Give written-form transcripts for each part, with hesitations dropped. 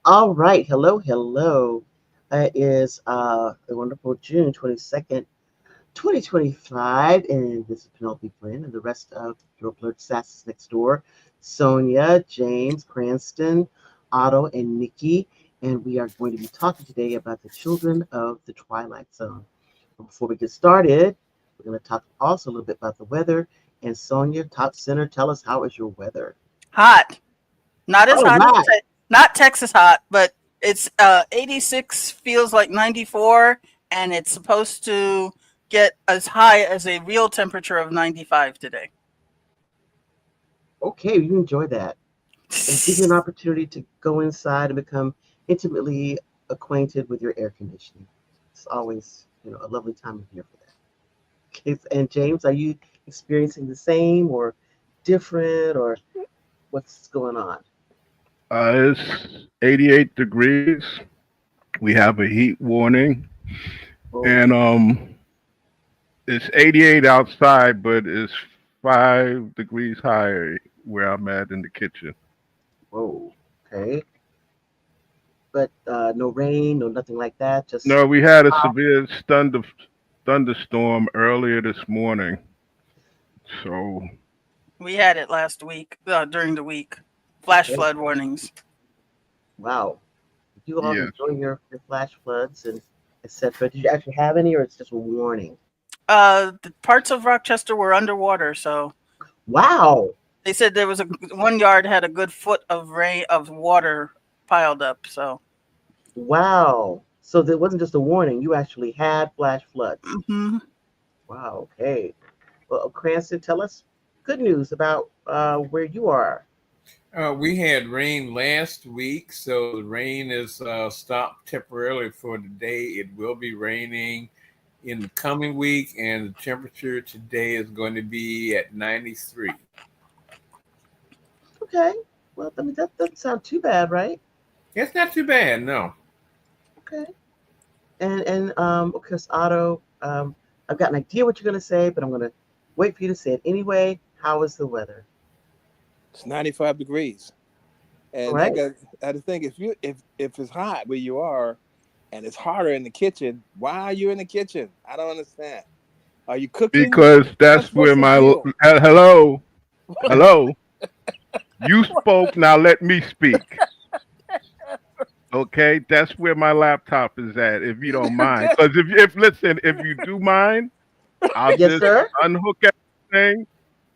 All right. Hello, hello. It is the wonderful June 22nd, 2025. And this is Penelope Flynn and the rest of your Blerdsassins Next Door. Sonia, James, Cranston, Otto, and Nikki. And we are going to be talking today about the children of the Twilight Zone. But before we get started, we're going to talk also a little bit about the weather. And Sonia, top center, tell us, how is your weather? Hot. Not as All hot as right. not Texas hot, but it's 86 feels like 94, and it's supposed to get as high as a real temperature of 95 today. Okay, you enjoy that. And give you an opportunity to go inside and become intimately acquainted with your air conditioning. It's always, a lovely time of year for that. Okay, and James, are you experiencing the same or different, or what's going on? It's 88 degrees. We have a heat warning, Oh, and it's 88 outside, but it's 5 degrees higher where I'm at in the kitchen. whoa, okay. But no rain, no nothing like that. Just No, we had a severe thunderstorm earlier this morning, so We had it last week during the week. Flash okay. flood warnings. Wow. Did you all yes. enjoy your flash floods and etc.? Did you actually have any, or it's just a warning? The parts of Rochester were underwater, so Wow. they said there was one yard had a good foot of rain of water piled up. So Wow. So there wasn't just a warning. You actually had flash floods. hmm Wow. Okay. Well, Cranston, tell us good news about where you are. We had rain last week, so the rain is stopped temporarily for the day. It will be raining in the coming week, and the temperature today is going to be at 93. Okay. Well, I mean, that doesn't sound too bad, right? It's not too bad, no. Okay. And of course, Otto, I've got an idea what you're going to say, but I'm going to wait for you to say it anyway. How is the weather? It's 95 degrees. All And right. I just think if it's hot where you are and it's hotter in the kitchen, why are you in the kitchen? I don't understand. Are you cooking? Because that's What's where the my deal? hello, hello. You spoke, now let me speak. Okay, that's where my laptop is at, if you don't mind. Because if listen, if you do mind, I'll Yes, just sir. unhook everything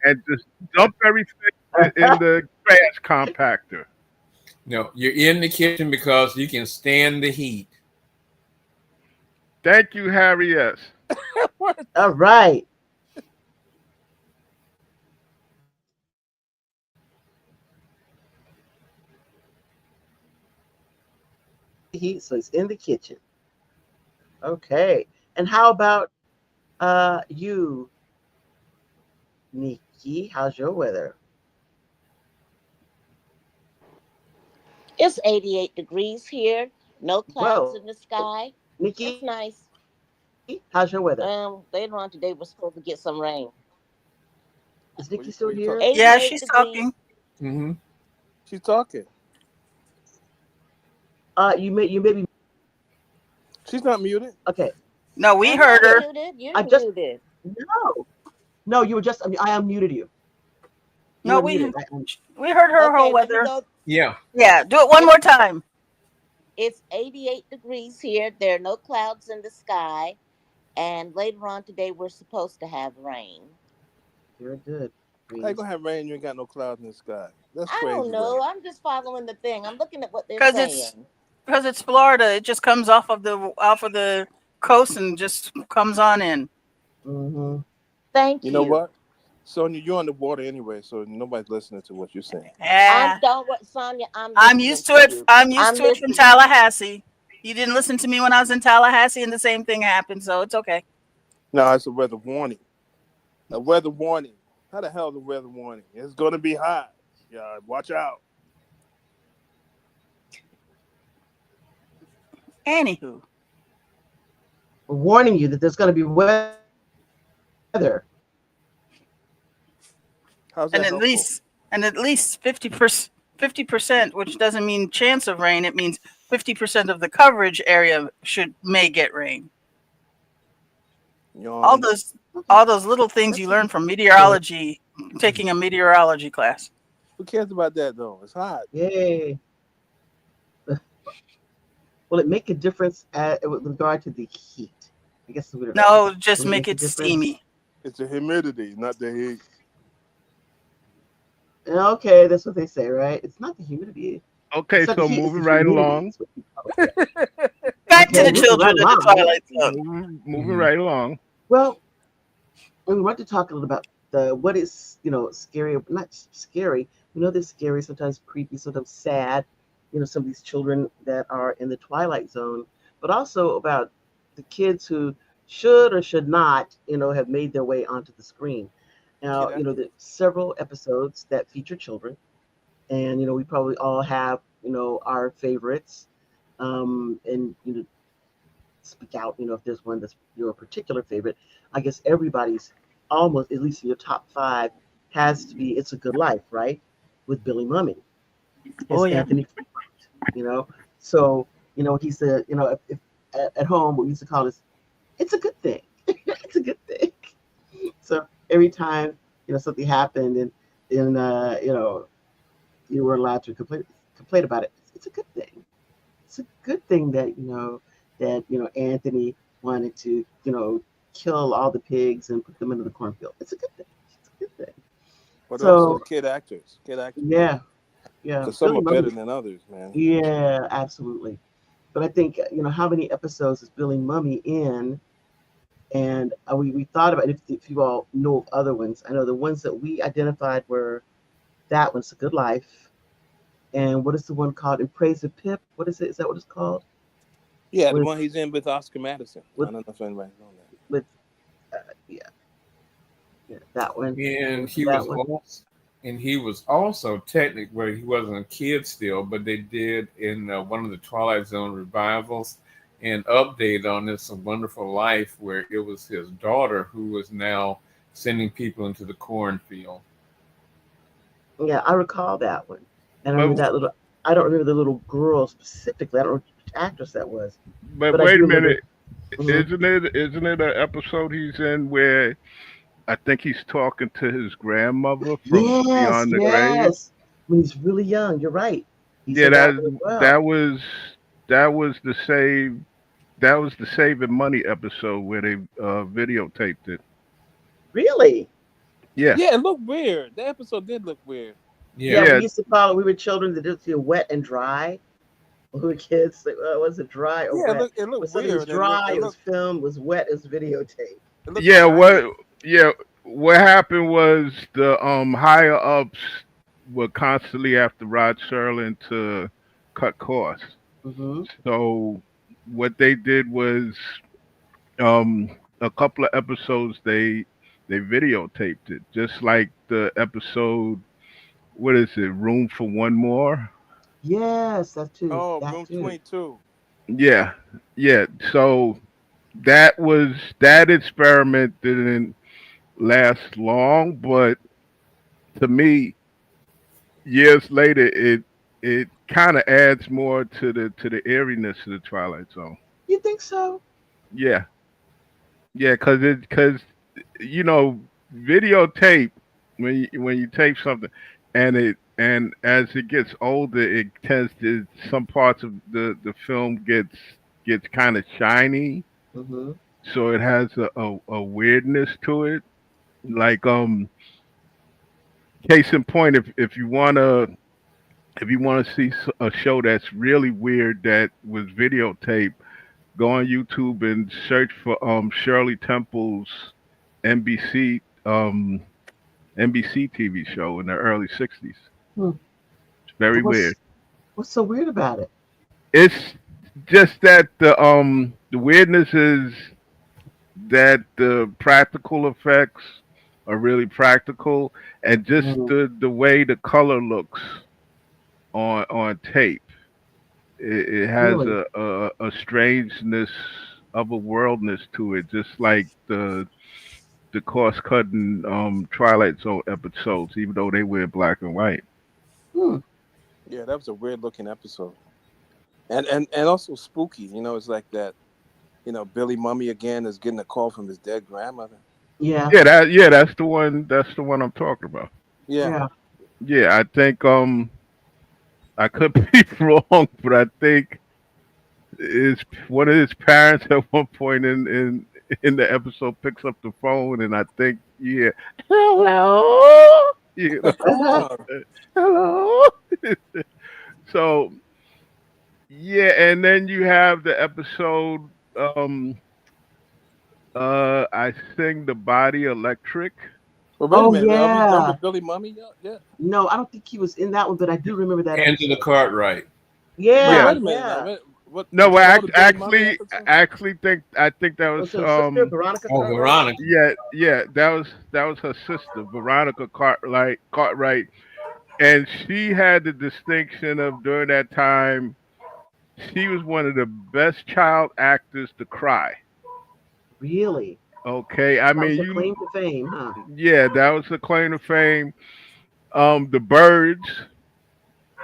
and just dump everything in the trash compactor. No, you're in the kitchen because you can stand the heat. Thank you, Harry S. All right. Heat, so he's in the kitchen. Okay. And how about you, Nikki? How's your weather? It's 88 degrees here. No clouds Whoa. in the sky. Nikki, It's nice. how's your weather? Later on today, we're supposed to get some rain. Is What Nikki you, still what you talk, here? yeah, 88 she's talking. degrees. Mm-hmm. she's talking. You may be She's not muted. okay. No, we I'm heard not her. muted. You're I just muted. no, no. You were just. I mean, I unmuted you. You No, were we muted. we heard her whole Okay, let me weather. go. Yeah. Yeah, do it one It's more time. it's 88 degrees here. There are no clouds in the sky. And later on today, we're supposed to have rain. Very good. How you Breeze. gonna have rain? You ain't got no clouds in the sky. That's I don't crazy work. know. I'm just following the thing. I'm looking at what they're Because it's saying. because it's Florida. It just comes off of the coast and just comes on in. Mm-hmm. Thank You know you. what, Sonia? You're on the water anyway, so nobody's listening to what you're saying. I'm Yeah, don't what Sonia. I'm I'm listening used to to it. you. I'm used I'm to it from listening. Tallahassee. You didn't listen to me when I was in Tallahassee, and the same thing happened. So it's okay. No, it's a weather warning. A weather warning. How the hell is a weather warning? It's gonna be hot. Yeah, watch out. Anywho, We're warning you that there's going to be weather. How's and that at helpful? least and at least 50% 50%, which doesn't mean chance of rain. It means 50% of the coverage area may get rain. All Yawn. those all those little things you learn from meteorology, taking a meteorology class. Who cares about that though? It's hot. Yay. Will it make a difference with regard to the heat? I guess we don't know. No, just Will make a it difference? steamy. It's the humidity, not the heat. Okay, that's what they say, right? It's not the humidity. Okay, It's not the so heat, it's moving the right humidity. along. Is what you call it. Back to Okay, the moving children right in the along. Twilight Zone. Moving right along. Well, we want to talk a little about what is scary, not scary. We know they're scary, sometimes creepy, sometimes sad. Some of these children that are in the Twilight Zone, but also about the kids who should or should not, have made their way onto the screen. Now, Kid actors. there's several episodes that feature children, and we probably all have our favorites, and speak out, if there's one that's your particular favorite. I guess everybody's almost, at least in your top five, has to be It's a Good Life, right? With Billy Mummy as Oh yeah. Anthony Fremont. So, he's the, if at home, what we used to call this, it's a good thing. It's a good thing. So every time, something happened and you were allowed to complain about it, it's a good thing. It's a good thing that, that Anthony wanted to kill all the pigs and put them into the cornfield. It's a good thing. It's a good thing. But So also kid actors. yeah. Because some Billy are better Mummy- than others, man. Yeah, absolutely. But I think how many episodes is Billy Mummy in? And we thought about if you all know of other ones. I know the ones that we identified were that one's A Good Life, and what is the one called? In Praise of Pip. What is it? Is that what it's called? Yeah, the With- one he's in with Oscar Madison. with- I don't know if anybody's known that. With that one. And he That was one. also, technically, well, he wasn't a kid still, but they did in one of the Twilight Zone revivals an update on It's a Wonderful Life, where it was his daughter who was now sending people into the cornfield. Yeah, I recall that one. And I But- remember that little. I don't remember the little girl specifically. I don't know which actress that was. But But I wait do a remember- minute. Mhm. Isn't it an episode he's in where I think he's talking to his grandmother from Yes, beyond the grave? yes. When he's really young, you're right. He Yeah, said that one as well. that was the saving money episode where they videotaped it. Really? Yeah. Yeah, it looked weird. That episode did look weird. Yeah, Yeah. we used to call it. We were children that did feel wet and dry. When we were kids, like, was it dry or Yeah, wet? it looked It weird. was It dry. looked- It was filmed. It was wet. It was videotape. it looked Yeah, shiny. what happened was the higher ups were constantly after Rod Serling to cut costs. Mm-hmm. So what they did was a couple of episodes they videotaped it, just like the episode, what is it, Room for One More? Yes, that too. Oh, that room too. 22. Yeah. So that experiment didn't last long, but to me, years later, it kind of adds more to the eeriness of the Twilight Zone. You think so? Yeah, because videotape when you tape something, and as it gets older, it tends to some parts of the film gets kind of shiny, Mm-hmm. so it has a weirdness to it. Like case in point, if you want to see a show that's really weird that was videotaped, go on YouTube and search for Shirley Temple's NBC NBC TV show in the early '60s. Hmm. It's very What's- weird. What's so weird about it? It's just that the weirdness is that the practical effects are really practical, and just the way the color looks on tape. It has Really? a strangeness of a worldness to it, just like the cost cutting Twilight Zone episodes, even though they were black and white. Hmm. Yeah, that was a weird looking episode, and also spooky. It's like that. Billy Mummy again is getting a call from his dead grandmother. Yeah, That's the one. That's the one I'm talking about. Yeah. yeah. Yeah, I think I could be wrong, but I think is one of his parents at one point in the episode picks up the phone, and I think hello, you know, Oh, hello. So yeah, and then you have the episode. I sing the body electric. well, wait a Oh minute. Are we done yeah. with Billy Mummy yet? Yeah. No, I don't think he was in that one, but I do remember that Angela episode. Cartwright. But Yeah, Yeah, wait a minute now. yeah. What no, did you well, call the Billy Mummy episode? actually think that was Was her sister Veronica Oh, Cartwright? Veronica. yeah, that was her sister, Veronica Cartwright, and she had the distinction of during that time she was one of the best child actors to cry. Really? Okay, I That was mean her claim to fame, huh? yeah, that was the claim to fame. The Birds,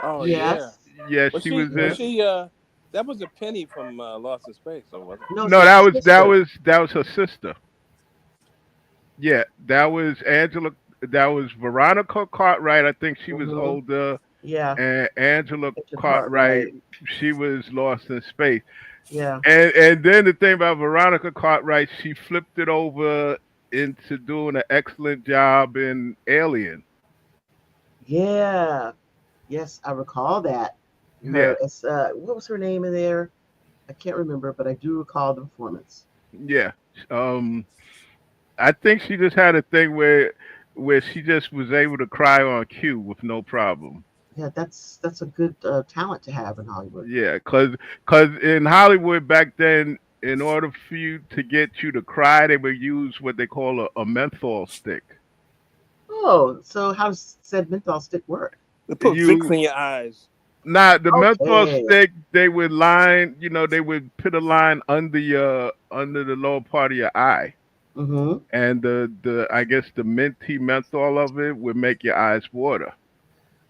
Oh yeah. Yes. yeah, Was she she? was Was in. Yes. she? That was a Penny from Lost in Space, or was it? No, it's No, her that sister. was her sister. Yeah, that was Angela. That was Veronica Cartwright. I think she was Mm-hmm. older, Yeah. and Angela Picture Cartwright. Cartwright. She was lost in space. Yeah. And then the thing about Veronica Cartwright, she flipped it over into doing an excellent job in Alien. Yeah. Yes, I recall that. Yeah, It's what was her name in there? I can't remember, but I do recall the performance. yeah. Um, I think she just had a thing where she just was able to cry on cue with no problem. Yeah, that's a good talent to have in Hollywood. Yeah, cause in Hollywood back then, in order for you to get you to cry, they would use what they call a menthol stick. Oh, so how does said menthol stick work? They put Vicks You in your eyes. not the menthol Okay. stick. They would they would put a line under the lower part of your eye, Mm-hmm. and the I guess the minty menthol of it would make your eyes water.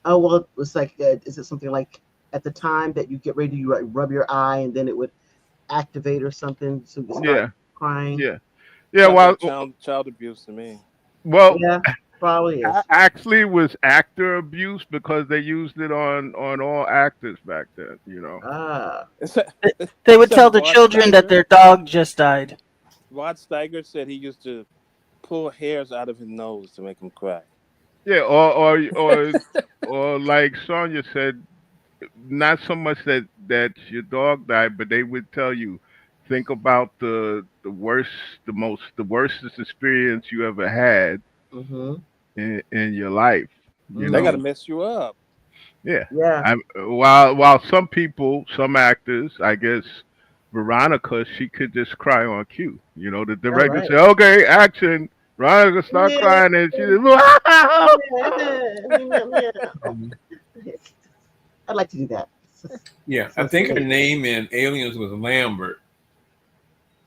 Oh well, it was like is it something like at the time that you get ready to rub your eye and then it would activate or something so you start Yeah, crying? yeah, yeah. Sounds Well, like child abuse to me. well, Yeah, probably is. actually, it was actor abuse because they used it on all actors back then. Ah, Except, They would tell except the Rod children that Steiger. their dog just died. Rod Steiger said he used to pull hairs out of his nose to make him cry. Yeah, or like Sonya said, not so much that your dog died, but they would tell you, think about the worst, the worstest experience you ever had mm-hmm, in your life. You They got to mm-hmm. know, mess you up. yeah. Yeah, While some people, some actors, I guess Veronica, she could just cry on cue. The all director right. say, "Okay, action." Veronica start Yeah, crying, and she just, yeah. I'd like to do that. Yeah, I Sounds think her great. name in Aliens was Lambert.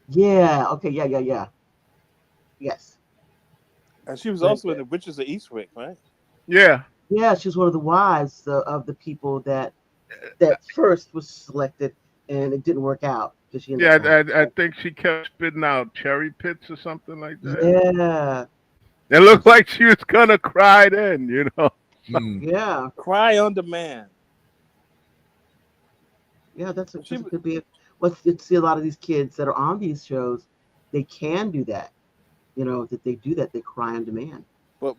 Yeah. Okay. Yeah. Yeah. Yeah. Yes. And she was But also in the Witches of Eastwick, right? yeah. yeah, she's one of the wives of the people that first was selected, and it didn't work out because she ended Yeah, up dying. I think she kept spitting out cherry pits or something like that. Yeah. It looked like she was gonna cry then. Hmm. Yeah. Cry on Demand. Yeah. She That's a could be. Well, you see a lot of these kids that are on these shows, they can do that. That they do that. They cry on demand. but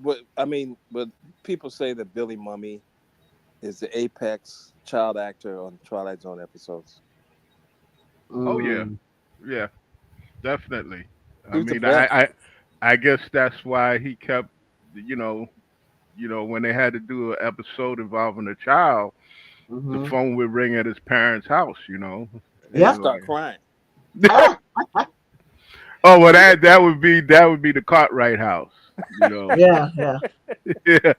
people say that Billy Mummy is the apex child actor on Twilight Zone episodes. Oh yeah, Mm, yeah, definitely. He I was the mean, best. I guess that's why he kept, you know, when they had to do an episode involving a child, the mm-hmm. phone would ring at his parents' house. And he Yeah. start crying. Ah, Oh well, that would be the Cartwright house. You know. yeah. Yeah. Yeah,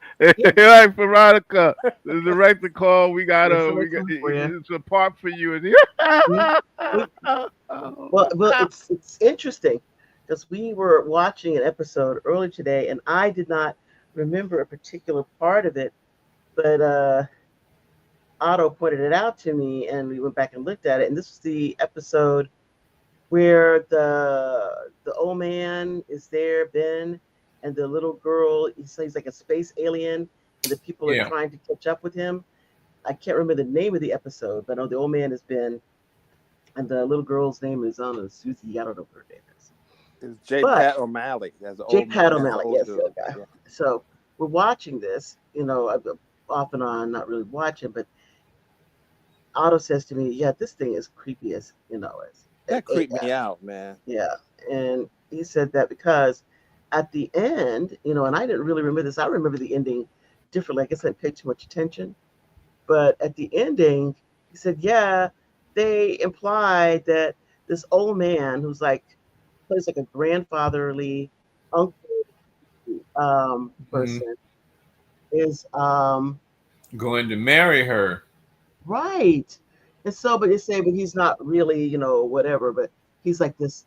like Veronica, the director call. There's somebody coming for you. It's a part for you. And Yeah. We, well, it's interesting because we were watching an episode earlier today, and I did not remember a particular part of it, but Otto pointed it out to me, and we went back and looked at it. And this was the episode where the old man is there, Ben, and the little girl. He's like a space alien, and the people are Yeah. trying to catch up with him. I can't remember the name of the episode, but I know the old man is Ben, and the little girl's name is Susie. I don't know what her name is. It's J. But Pat O'Malley. That's the J. old Pat man. That's the O'Malley, old yes, dude. that guy. Yeah. So we're watching this, off and on, not really watching, but Otto says to me, "Yeah, this thing is creepy as That creeped AF." me out, man. Yeah, and he said that because at the end, and I didn't really remember this. I remember the ending differently. I guess I didn't pay too much attention. But at the ending, he said, "Yeah, they implied that this old man who's like plays like a grandfatherly uncle person is Going to marry her. right." And so, but they say, but he's not really, whatever. But he's like this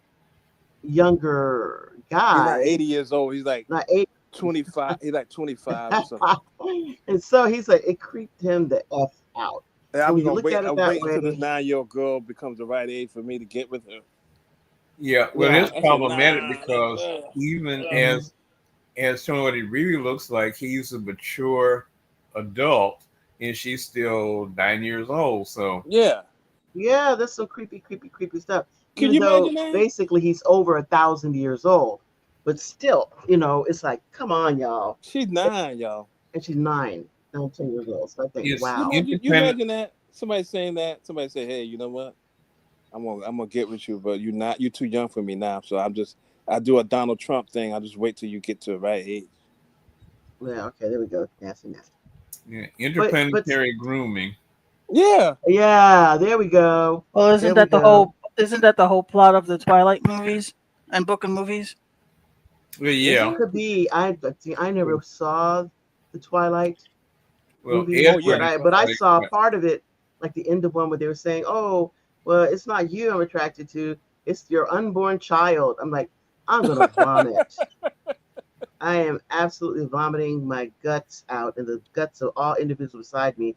younger He's not guy, 80 years old. He's like not 80. 25. He's like 25 or something. And so he's like, it creeped him the F out. And So I'm when you gonna look wait. at it I'm that waiting until this way, 9-year-old girl becomes the right age for me to get with her. Yeah, well, Yeah. it's I said, problematic nah. because even Mhm. as someone what he really looks like, he's a mature adult, and she's still 9 years old. So Yeah. yeah, that's some creepy stuff. Can Even you though imagine that? basically he's over 1,000 years old, but still, it's like, come on, y'all. She's 9, y'all. And she's 10 years old. So I think, It's wow. You independent. imagine that? Somebody saying that. Somebody say, "Hey, you know what? I'm gonna get with you, but you're too young for me now. So I do a Donald Trump thing. I just wait till you get to the right age." Yeah, okay, there we go. Nasty. Yeah, But interplanetary grooming. Yeah. yeah, there we go. Well, There we go. isn't that the whole plot of the Twilight movies and book and movies? Well, Is yeah. it? Could be. I never saw the Twilight Well, movies, Oh, yeah. but I saw but part of it, like the end of one where they were saying, "Oh, well, it's not you I'm attracted to; it's your unborn child." I'm like, I'm gonna vomit. I am absolutely vomiting my guts out and the guts of all individuals beside me.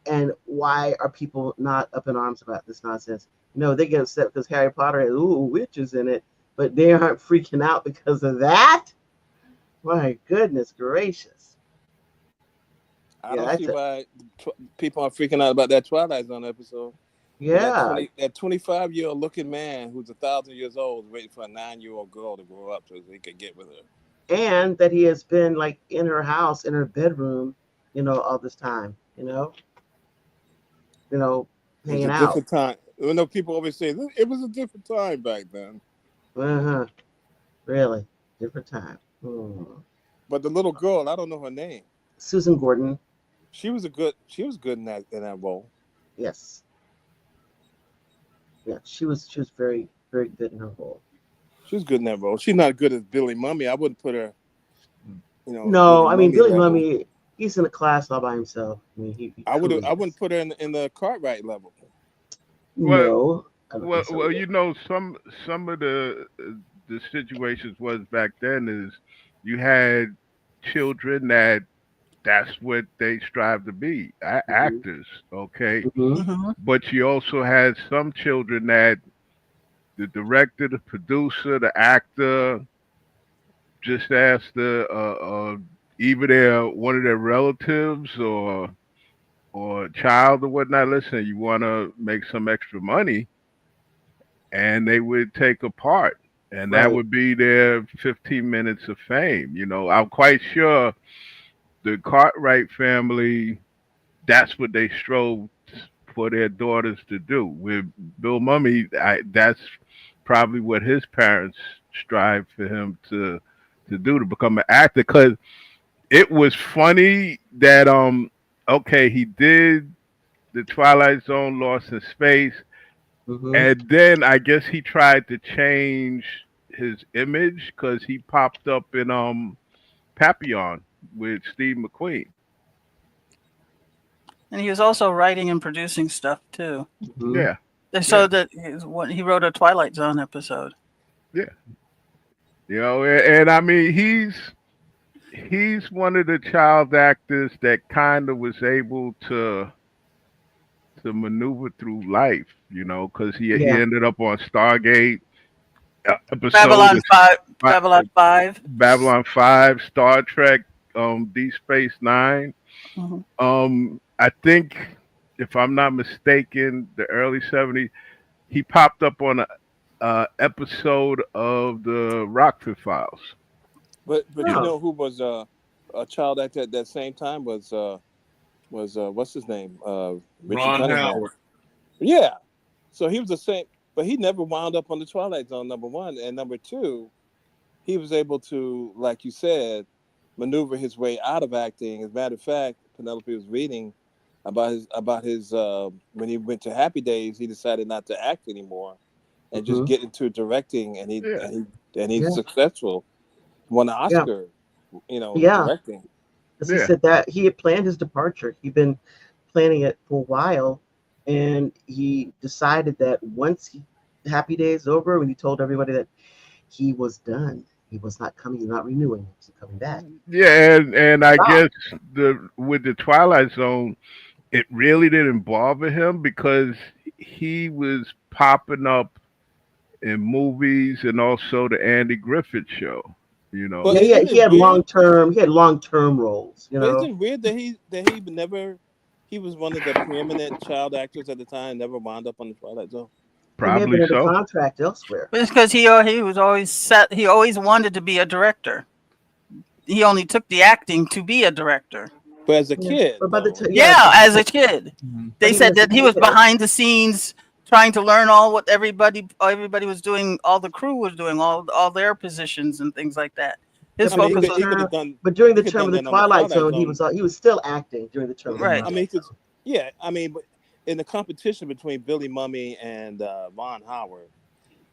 And why are people not up in arms about this nonsense? No, they get upset because Harry Potter has witches in it, but they aren't freaking out because of that. My goodness gracious! I Yeah, don't see why people are freaking out about that Twilight Zone episode. yeah. That 25-year-old looking man who's 1,000 years old is waiting for a 9-year-old girl to grow up so he could get with her. And that he has been like in her house, in her bedroom, all this time, It's hanging a out. different time. People always say it was a different time back then. Uh-huh. Really, different time. But the little girl, I don't know her name. Susan Gordon. She was good in that role. Yes. Yeah, she was very, very good in her role. She was good in that role. She's not good as Billy Mummy. I wouldn't put her, No, I mean Billy level. Mummy, he's in a class all by himself. I mean, he I truly wouldn't is. put her in the Cartwright level. No, I don't Well, think so well, either. some of the situations was back then is you had children that's what they strive to be, actors, okay? Mhm. Mm-hmm. But you also had some children that the director, the producer, the actor just asked either one of their relatives or child or whatnot. Listen, you want to make some extra money, and they would take a part, and that Right. would be their 15 minutes of fame. I'm quite sure the Cartwright family, that's what they strove for their daughters to do. With Bill Mummy, that's probably what his parents strive for him to do, to become an actor. Because it was funny that okay, he did the Twilight Zone, Lost in Space, Mhm. and then I guess he tried to change his image because he popped up in Papillon with Steve McQueen. And he was also writing and producing stuff too. Mhm. Yeah, So yeah, that he wrote a Twilight Zone episode. yeah. And I mean he's one of the child actors that kind of was able to to maneuver through life, you know, because he Yeah. ended up on Stargate episode Babylon 5. Babylon 5. Babylon 5, Star Trek, Deep Space Nine. Mhm. I think, if I'm not mistaken, the early '70s, he popped up on a episode of the Rockford Files. But You you know, Oh. know who was a child actor at that same time was what's his name? Richard Ron Cunningham. Howard. Yeah. So he was the same, but he never wound up on the Twilight Zone. Number one, and number two, he was able to, like you said, maneuver his way out of acting. As a matter of fact, Penelope was reading about his when he went to Happy Days, he decided not to act anymore and just Hmm. get into directing, and yeah, he's Yeah. successful. Won an Yeah. Oscar, Yeah. directing. Because he yeah. said that he had planned his departure. He'd been planning it for a while, and he decided that once Happy Days over, when he told everybody that he was done, he was not coming, not renewing, he wasn't coming back. Yeah, and I Stop. guess the with the Twilight Zone, it really didn't bother him because he was popping up in movies and also the Andy Griffith Show. You But know, Yeah, isn't he it had weird? long term roles, you But know. isn't it weird that he never he was one of the preeminent child actors at the time, never wound up on the Twilight Zone. He may have probably been under so. contract elsewhere. But it's because he was always set. He always wanted to be a director. He only took the acting to be a director. But as a Yeah. kid, But by the though, time, yeah, Yeah, as a kid, Mhm. but they even said as a that he was kid, behind the scenes trying to learn all what everybody was doing, all the crew was doing, all their positions and things like that. His but I mean, focus was he could have done during he the could have term done of the that on the Twilight Twilight Zone, Zone. he was still acting during the term of the right. I mean, Twilight Zone. yeah, I mean, but in the competition between Billy Mummy and Ron Howard,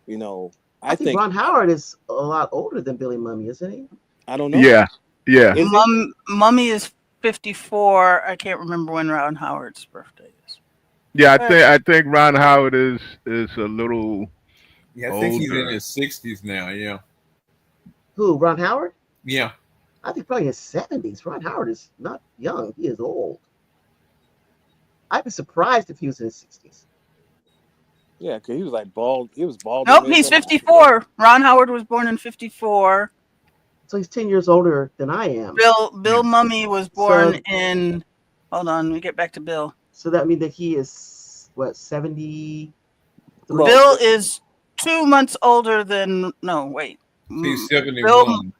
you know, I I think think Ron Howard is a lot older than Billy Mummy, isn't he? I don't know. Yeah, yeah, Is he? Mummy is 54. I can't remember when Ron Howard's birthday is. yeah. I But think I think Ron Howard is a little Yeah, I think he's in older. his 60s now. Yeah. Who? Ron Howard? Yeah. I think probably his 70s. Ron Howard is not young; he is old. I'd be surprised if he was in his 60s. Yeah, because he was like bald. He was bald when he nope, made he's that. 54. Ron Howard was born in 54. So he's 10 years older than I am. Bill Mummy was born So in. Hold on, let me get back to Bill. so that means that he is what, 73? Well, Bill is 2 months older than. No, wait. He's Bill 71.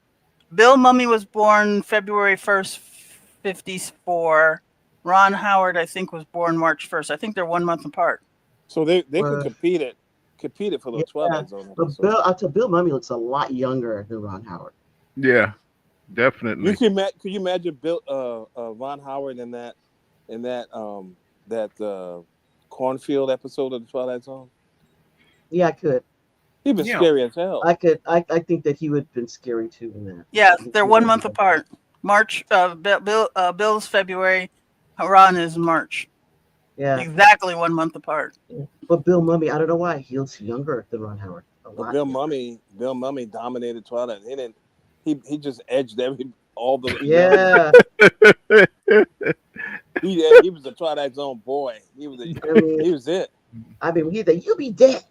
Bill Mummy was born February 1st, 54. Ron Howard, I think, was born March 1st. I think they're 1 month apart. so they could Uh, compete for the yeah, Twilight Zone but episode. I'll tell Bill Mummy looks a lot younger than Ron Howard. Yeah, You definitely. could you imagine Bill Ron Howard in that cornfield episode of the Twilight Zone? Yeah, I could. He'd been Yeah. scary as hell. I could. I think that he would have been scary too in that. Yeah, I think they're he one would month have been. apart. Bill's February, Ron is March. Yeah. Exactly 1 month apart. But Bill Mummy, I don't know why he looks younger than Ron Howard. A But lot Bill younger. Mummy dominated Twilight. He didn't. He just edged all the Yeah. He was a Twilight Zone boy. I mean, He was it. he's like, you be dead.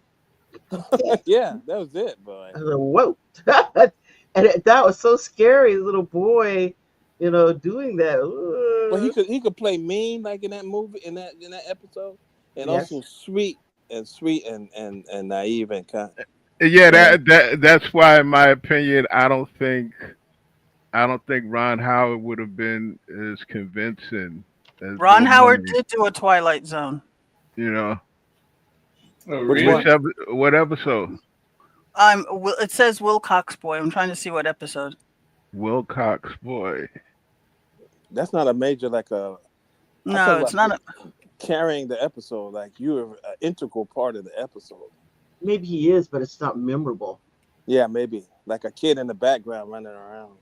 Dead. Yeah, that was it, boy. I was like, whoa. That was so scary, the little boy, doing that. But he could play mean like in that movie in that episode, and Yes. also sweet and naive and kind. Yeah, Yeah. that's why, in my opinion, I don't think Ron Howard would have been as convincing as Ron Bill Howard Mummy. did do a Twilight Zone. You know, Oh, Which really? one? what episode? It says Wilcox Boy. I'm trying to see what episode. Wilcox boy. That's not a major like a. I'm No, talking it's about not. carrying the episode. Like you are an integral part of the episode. Maybe he is, but it's not memorable. Yeah, maybe like a kid in the background running around.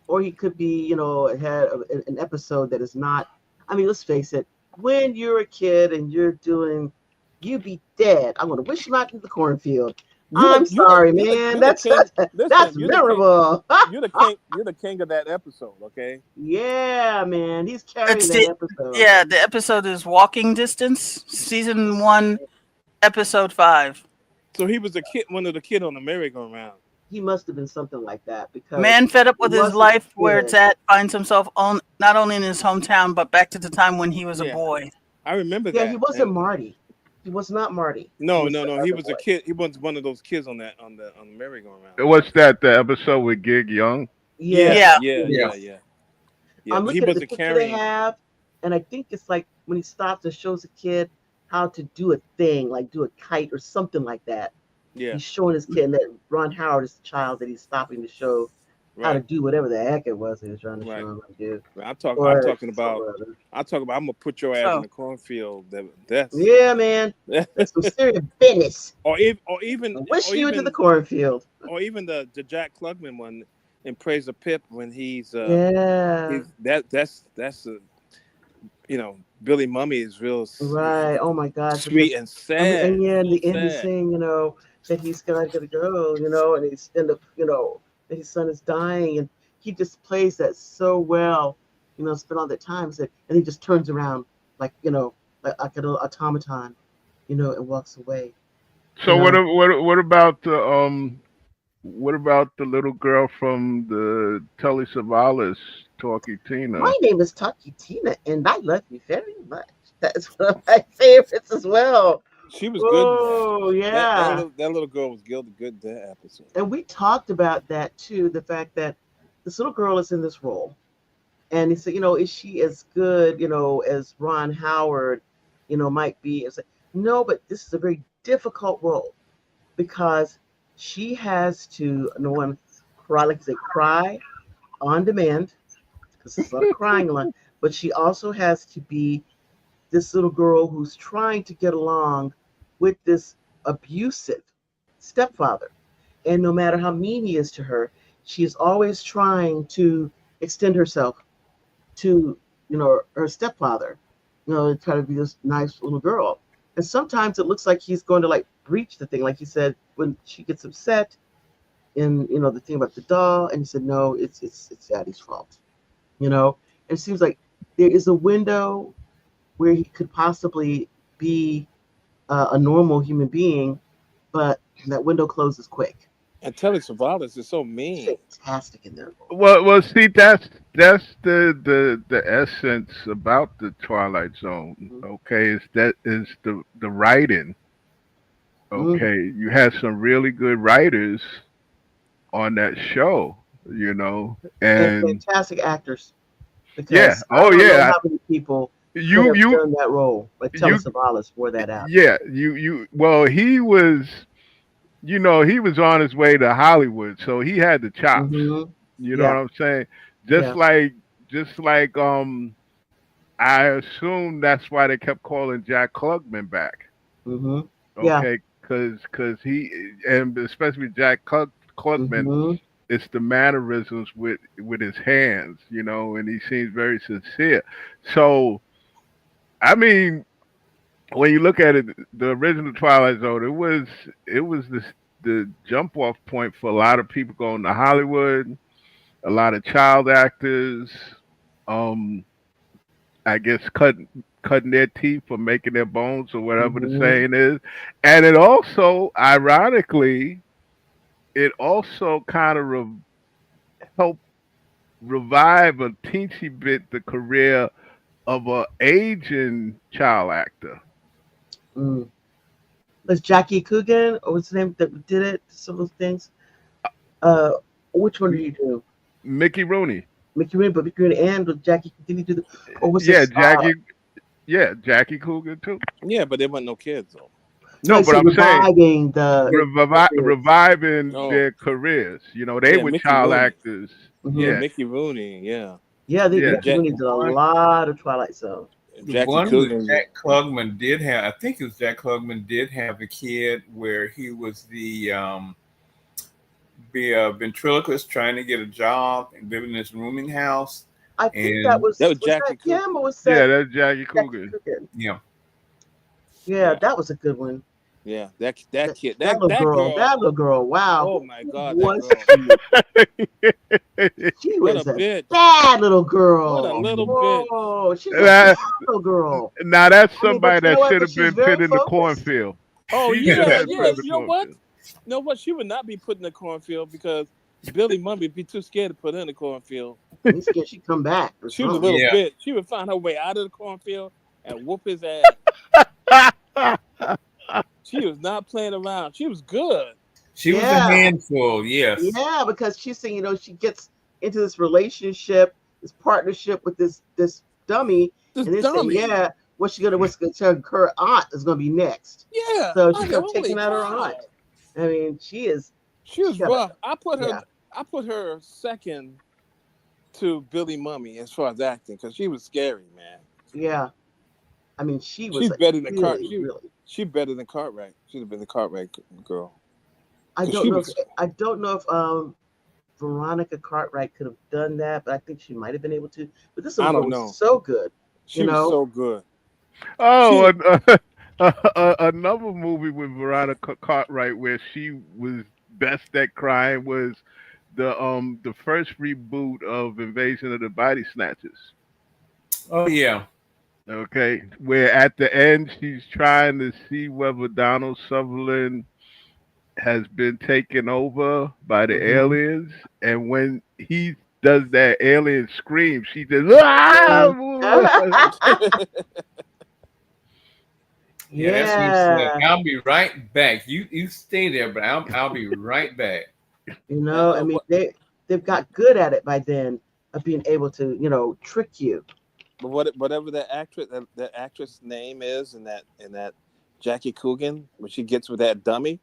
Or he could be, had an episode that is not. I mean, let's face it. When you're a kid and you're doing, you be dead. I'm gonna wish you out in the cornfield. I'm sorry, man. That's Listen, memorable. You're the king. You're the king of that episode. Okay. Yeah, man. He's carrying It's that the episode. yeah. The episode is Walking Distance, season 1, episode 5. So he was a kid, one of the kid on the merry-go-round. He must have been something like that because Man fed up it with his wasn't life where it's good. at finds himself on not only in his hometown but back to the time when he was a Yeah. boy. I remember Yeah, that. he wasn't And- Marty. He was not Marty. no, was no, the no. He other was a boy. kid. He was one of those kids on the merry-go-round. What's that? The episode with Gig Young? Yeah. Yeah. Yeah. I'm But he looking at the wasn't picture they carrying. have, and I think it's like when he stops and shows a kid how to do a thing, like do a kite or something like that. Yeah. He's showing his kid, and that Ron Howard is the child that he's stopping to show how to Right. do whatever the heck it was he was trying to Right. show him how to do. I'm Or talking about. something or other. I'm talking about. I'm gonna put your ass So- in the cornfield. That's. Yeah, man. That's some serious business. Or even. I wish or you even, into the cornfield. Or even the Jack Klugman one in Praise of Pip when he's Yeah. that's a, Billy Mummy is real Right. Oh my gosh. sweet and sad. And yeah, in the end, he's Sad. saying, that he's gotta go, and he's in the, that his son is dying, and he just plays that so well, spent all that time, and he just turns around like, like a little automaton, and walks away. So Yeah. what about the little girl from the Telly Savalas, Talkie Tina? My name is Taki Tina, and I love you very much. That's one of my favorites as well. She was good. Oh, yeah. That little girl was good that episode. And we talked about that too, the fact that this little girl is in this role. And he said, is she as good, as Ron Howard, might be? It's like, no, but this is a very difficult role because she has to, no one cry, like they cry on demand, because there's a lot of crying on, but she also has to be this little girl who's trying to get along with this abusive stepfather. And no matter how mean he is to her, she is always trying to extend herself to, her stepfather, try to be this nice little girl. And sometimes it looks like he's going to like breach the thing. Like he said, when she gets upset in, the thing about the doll, and he said, no, it's Daddy's fault, and it seems like there is a window where he could possibly be a normal human being, but that window closes quick. And Telly Savalas is so mean. Fantastic in there. Well, see, that's the essence about the Twilight Zone. Okay, is the writing. Okay, you had some really good writers on that show, And and fantastic actors. Because yeah, I don't know yeah, how many people you could have done that role, like Telly you- Savalas wore that out. yeah, well, he was, he was on his way to Hollywood, so he had the chops. Mhm. You know Yeah. what I'm saying? Yeah. Just like I assume that's why they kept calling Jack Klugman back. Mhm. Yeah. Okay, because he, and especially Jack Klugman, Mhm. it's the mannerisms with his hands, and he seems very sincere. So, I mean, when you look at it, the original Twilight Zone, it was the jump off point for a lot of people going to Hollywood, a lot of child actors, I guess cutting their teeth or making their bones or whatever the Mhm. saying is. And it also, ironically, kind of helped revive a teensy bit the career of a Asian child actor. Mm. Was Jackie Coogan, or what's the name that did it? Some of those things. Which one did you do? Mickey Rooney. Mickey Rooney, but Mickey Rooney and with Jackie. Did he do the? Or was Yeah, it, Jackie Coogan too. Yeah, but there wasn't no kids though. No, but I'm saying reviving the reviving Oh. their careers. They Yeah, were Mickey child Rooney. actors. Mhm. Yeah, Yeah. Mickey Rooney. Yeah, Yeah, Yeah. Mickey Rooney did a lot of Twilight Zone. The Jackie one Coogan. with Jack Klugman did have, I think it was Jack Klugman did have a kid where he was the ventriloquist trying to get a job and living in this rooming house. I think And that was Jackie that Coogan. him or was Yeah, that that's Jackie Jackie Coogan. Coogan? Yeah, Yeah, that was a good one. Yeah, that kid, That little that girl, girl. that little girl, wow. Oh Who my God, that was girl. she? She What a was a bitch. bad little What a girl. little bitch. Whoa, she's a bad That, little girl. now that's I mean, but somebody you know that what? should But have she was been very put in the focused. cornfield. Oh She should have yeah, been put yeah. in the You know what? cornfield. You know what? She would not be put in the cornfield because Billy Mummy would be too scared to put her in the cornfield. He's scared she'd come back or She was a something. little Yeah. bitch. She would find her way out of the cornfield and whoop his ass. She was not playing around. She was good. She was a Yeah, handful. Yes. yeah, because she's saying, she gets into this relationship, this partnership with this dummy, This and then say, dummy. yeah, what's gonna tell her aunt is gonna be next. Yeah. So I she said, started holy taking out her aunt. cow. I mean, She was she got a, rough. yeah, I put her second to Billy Mummy as far as acting because she was scary, man. yeah. I mean, she was She's like better than really, really. she better than Cartwright. She'd have been the Cartwright girl I because don't she know if was. I don't know if Veronica Cartwright could have done that, but I think she might have been able to. But this little I girl don't was know. so good, you She was know. so good. Oh, She another movie with Veronica Cartwright where she was best at crying was the first reboot of Invasion of the Body Snatchers. Oh yeah. Okay, where at the end she's trying to see whether Donald Sutherland has been taken over by the Hmm. aliens, and when he does that alien scream, she just Yeah, that's what he said. Yeah, I'll be right back. You stay there, but I'll be right back. I mean what, they've got good at it by then of being able to trick you. but whatever that actress name is in that Jackie Coogan when she gets with that dummy,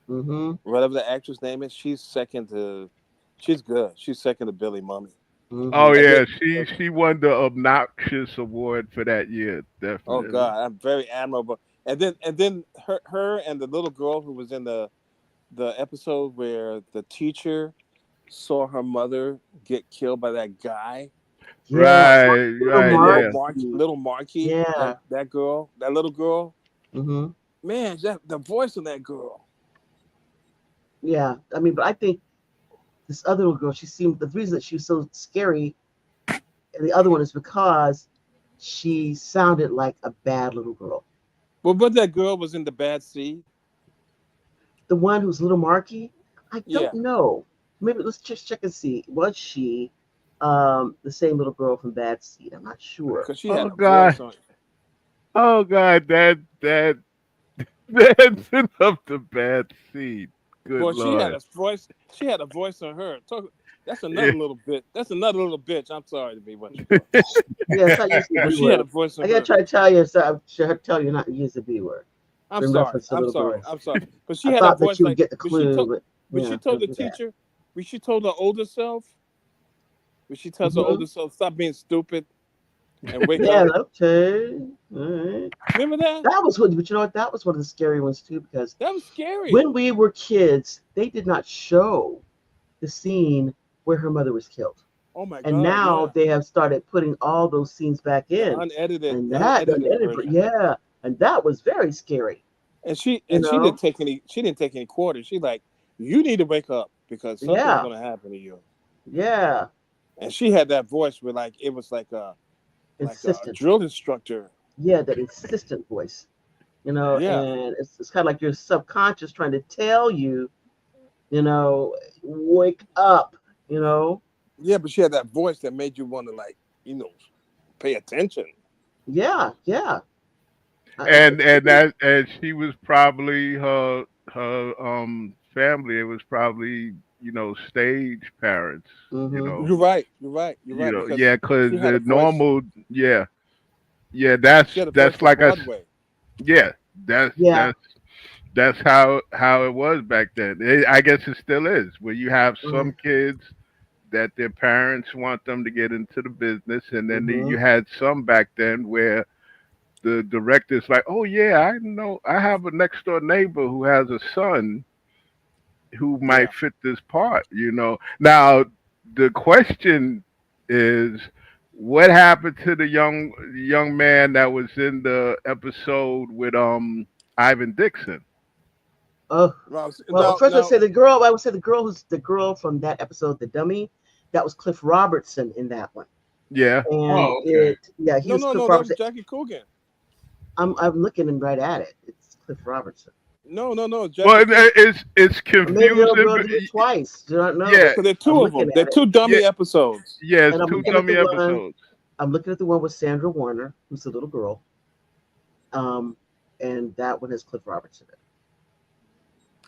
Hmm. whatever the actress name is, she's second to. She's good. She's second to Billy Mummy. Oh Hmm. And then, yeah, she won the obnoxious award for that year, oh definitely. God, I'm very admirable. And then her and the little girl who was in the episode where the teacher saw her mother get killed by that guy, Yeah, Right, little right, yeah. Marky. Little Marky, Yeah. that girl, that little girl, Hmm. man, that the voice of that girl. Yeah. I mean, but I think this other little girl, she seemed the reason that she was so scary, and the other one is because she sounded like a bad little girl. Well, but that girl was in the bad seed. The one who's little Marky, I don't Yeah, know. Maybe let's just check and see. Was she the same little girl from Bad Seed? I'm not sure. because she had Oh a voice God, on. oh God, that that's enough to bad seed. Good Boy, she had Lord. a voice. She had a voice on her. That's Yeah. another little bit. That's another little bitch. I'm sorry to be what you call, Yes, I use the but B she had a word. voice I on gotta her. try to tell you, so I should tell you not to use the B word I'm in sorry. reference to little girls. I'm sorry. But she I had a thought that voice you would like. get the clue, but But she yeah, told don't the do that. teacher. But she told her older self. But she tells her Hmm. older self, "Stop being stupid and wake Yeah, up." okay. All right. Remember that? That was what, but you know what? That was one of the scary ones too, because That was scary. when we were kids, they did not show the scene where her mother was killed. Oh my And God! now Yeah, they have started putting all those scenes back in. And the that, unedited version. yeah, and that was very scary, you And she know? didn't take any. She didn't take any quarters. She like, you need to wake up because something's Yeah, gonna happen to you. yeah, And she had that voice where like it was like a insistent. drill instructor. Yeah, that insistent voice, Yeah, and it's kind of like your subconscious trying to tell you, wake up, you know? yeah, but she had that voice that made you want to like you know pay attention. Yeah, yeah. And she was probably her family. It was probably stage parents. You Mm-hmm. know, You're right. You're right. You're right because yeah, because she had a the voice. normal, yeah, yeah, that's She had a voice that's for like Broadway. yeah, that's Yeah. that's that's how it was back then. I guess it still is. Where you have some kids that their parents want them to get into the business, and then Mm-hmm. you had some back then where the director's like, "Oh yeah, I know. I have a next door neighbor who has a son who Yeah. might fit this part." Now the question is, what happened to the young man that was in the episode with Ivan Dixon? Oh, Well, well, now, first now, I would say the girl who's the girl from that episode, the dummy. That was Cliff Robertson in that one, Yeah. and Oh, okay. he no, was no, Cliff no, that was Robertson. Jackie Coogan. I'm looking and right at it. It's Cliff Robertson. No, no, no, Well, Jackie Coogan. it's Or maybe the little confusing, girl but did it twice. Do not know. yeah, Because there are I'm two of looking them. They're at it, two yeah, dummy episodes. yeah. It's and I'm two looking at the dummy one. episodes. I'm looking at the one with Sandra Warner, who's the little girl. Um, and that one has Cliff Robertson in it.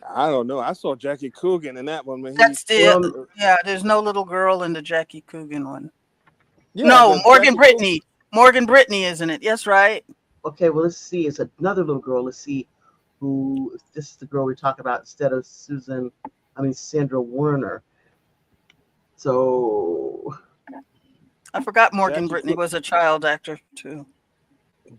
I don't know. I saw Jackie Coogan in that one when he. That's the Well, yeah. There's no little girl in the Jackie Coogan one. Yeah, No, the Morgan Jackie Coogan. Brittany. Morgan Brittany, isn't it? Yes, right. okay, well, let's see. It's another little girl. Let's see who. If this is the girl we talk about instead of Sandra Warner. So, I forgot Morgan Jackie Brittany Cook- was a child actor too.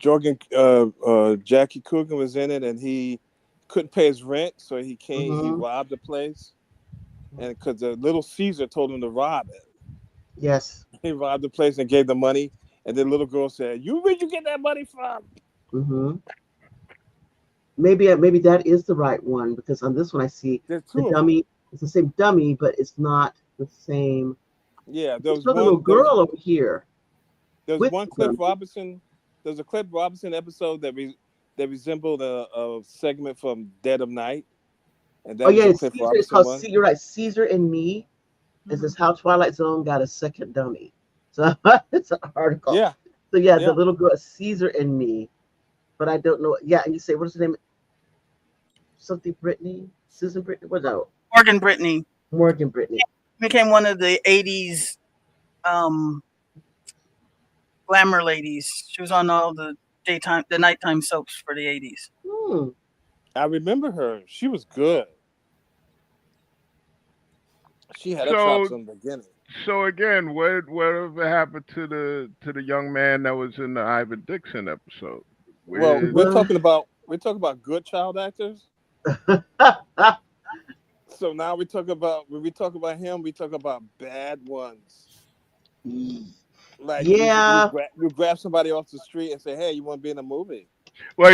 Jackie Coogan was in it, and he couldn't pay his rent, so he came. He mhm, robbed the place, and because the little Caesar told him to rob it, yes. he robbed the place and gave the money. And the little girl said, where'd you get that money from?" Hmm. Maybe that is the right one because on this one I see There's the two of them. dummy. It's the same dummy, but it's not the same. Yeah, There's another little girl over here there was with one the Cliff dummy. Robinson. There's a Cliff Robinson episode that resembled a segment from Dead of Night, and that Oh was yeah, a it's Cliff Caesar. It's Robinson called. one. You're right. Caesar and Me. This is how Twilight Zone got a second dummy. So it's an article. Yeah, So yeah, the yeah. little girl Caesar and Me, but I don't know. Yeah, and you say what's her name? Something Brittany, Susan Brittany. What no? Morgan Brittany Morgan Brittany. became one of the '80s glamour ladies. She was on all the nighttime soaps for the '80s. Hmm. I remember her. She was good. She had her chops So from the beginning. so again, whatever happened to the young man that was in the Ivan Dixon episode? Well, Where we're Well, talking about good child actors. So now when we talk about him, we talk about bad ones. Like yeah. you grab somebody off the street and say, "Hey, you want to be in a movie?" well,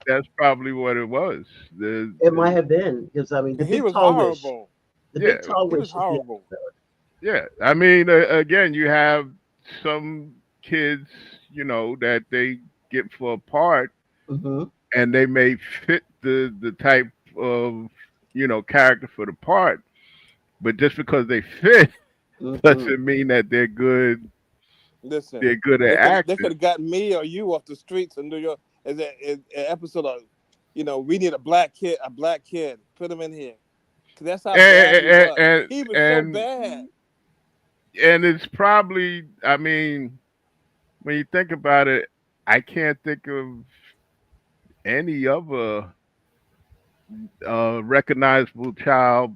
that's probably what it was. It might have been because I mean the He big was tall wish, horrible. the Yeah, big tall He was wish is the horrible. yeah. I mean, again, you have some kids, that they get for a part, Mm-hmm. and they may fit the type of character for the part, but just because they fit Mm-hmm. doesn't mean that they're good. Listen, They're good at they could acting. have gotten me or you off the streets in New York as an episode of, we need a black kid, put him in here. 'Cause that's how bad he And was. and He was so and, bad. and it's probably. I mean, when you think about it, I can't think of any other recognizable child,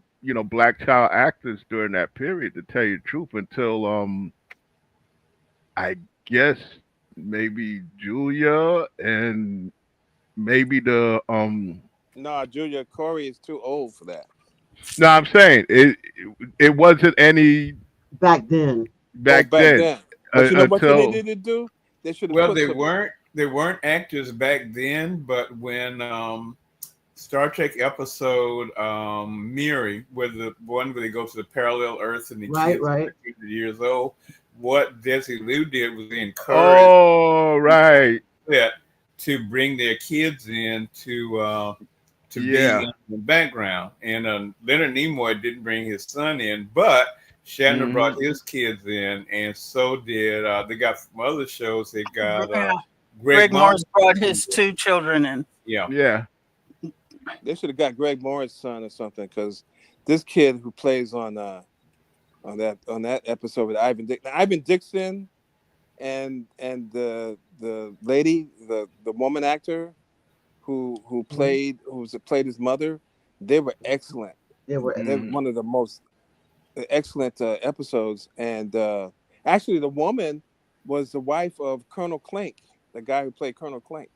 black child actors during that period. To tell you the truth, until I guess maybe Julia and maybe the Nah, Julia Corey is too old for that. no, I'm saying it wasn't any Back then. Oh, back back then then. But you know what they until needed to do? They should have Well, put they some. weren't actors back then, but when Star Trek episode Miri, where the one where they go to the parallel Earth and the Right, kids right. are 50 years old, what Desi Lou did was encourage oh right that to bring their kids in to be yeah in the background. And Leonard Nimoy didn't bring his son in, but Shatner hmm brought his kids in, and so did they got from other shows. They got Yeah. Greg Greg Morris brought Monroe. his two children in. Yeah. yeah They should have got Greg Morris' son or something, because this kid who plays on that episode with Ivan Dixon, and the lady, the woman actor who played his mother, they were excellent. They were. They're hmm one of the most excellent episodes. And actually, the woman was the wife of Colonel Clink, the guy who played Colonel Clink.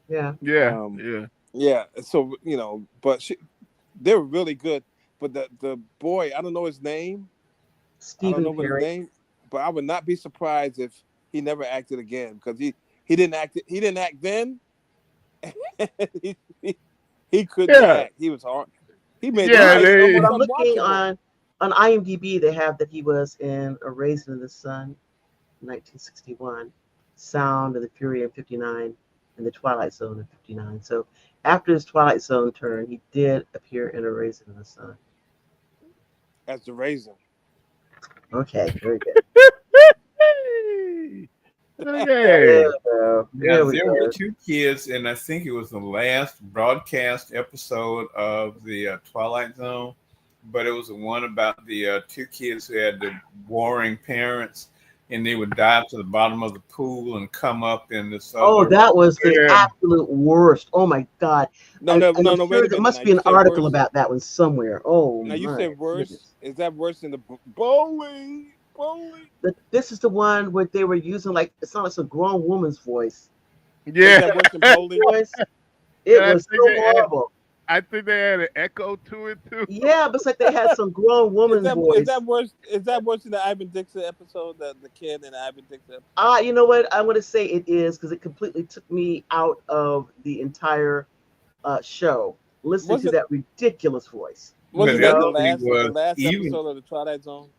Yeah. yeah Um, yeah yeah. So but they were really good. But the boy, I don't know his name. I don't Stephen know what his Perry. name, but I would not be surprised if he never acted again, because he didn't act then. he, He couldn't Yeah, act. He was hard. He made the yeah. Right. character They, And almost I'm looking unwatchable. on IMDb. They have that he was in A Raisin in the Sun, 1961, Sound of the Fury in 59, and The Twilight Zone in 59. So after his Twilight Zone turn, he did appear in A Raisin in the Sun. As the raisin. Okay, very good. There okay. we go. Now There we there were go. two kids, and I think it was the last broadcast episode of the Twilight Zone, but it was the one about the two kids who had the warring parents, and they would dive to the bottom of the pool and come up in this Oh, other. that was the Yeah. absolute worst. Oh my God. No, And no, I'm no, no. Wait sure a there minute. Now must be you an said article worse. about that one somewhere. Oh Now you my said worse. goodness. Is that worse than the bowling? Bowling. This is the one where they were using like it sounded like a grown woman's voice. Is Yeah. that worse than bowling? Voice. It And I was think so horrible. I think they had an echo to it too. Yeah, but it's like they had some grown Is woman's that voice. worse? Is that worse than the Ivan Dixon episode? The kid in the Ivan Dixon episode? You know what? I want to say it is because it completely took me out of the entire show. Listening Was to it that ridiculous voice. was But it the like other thing the was last even episode of the Twilight Zone?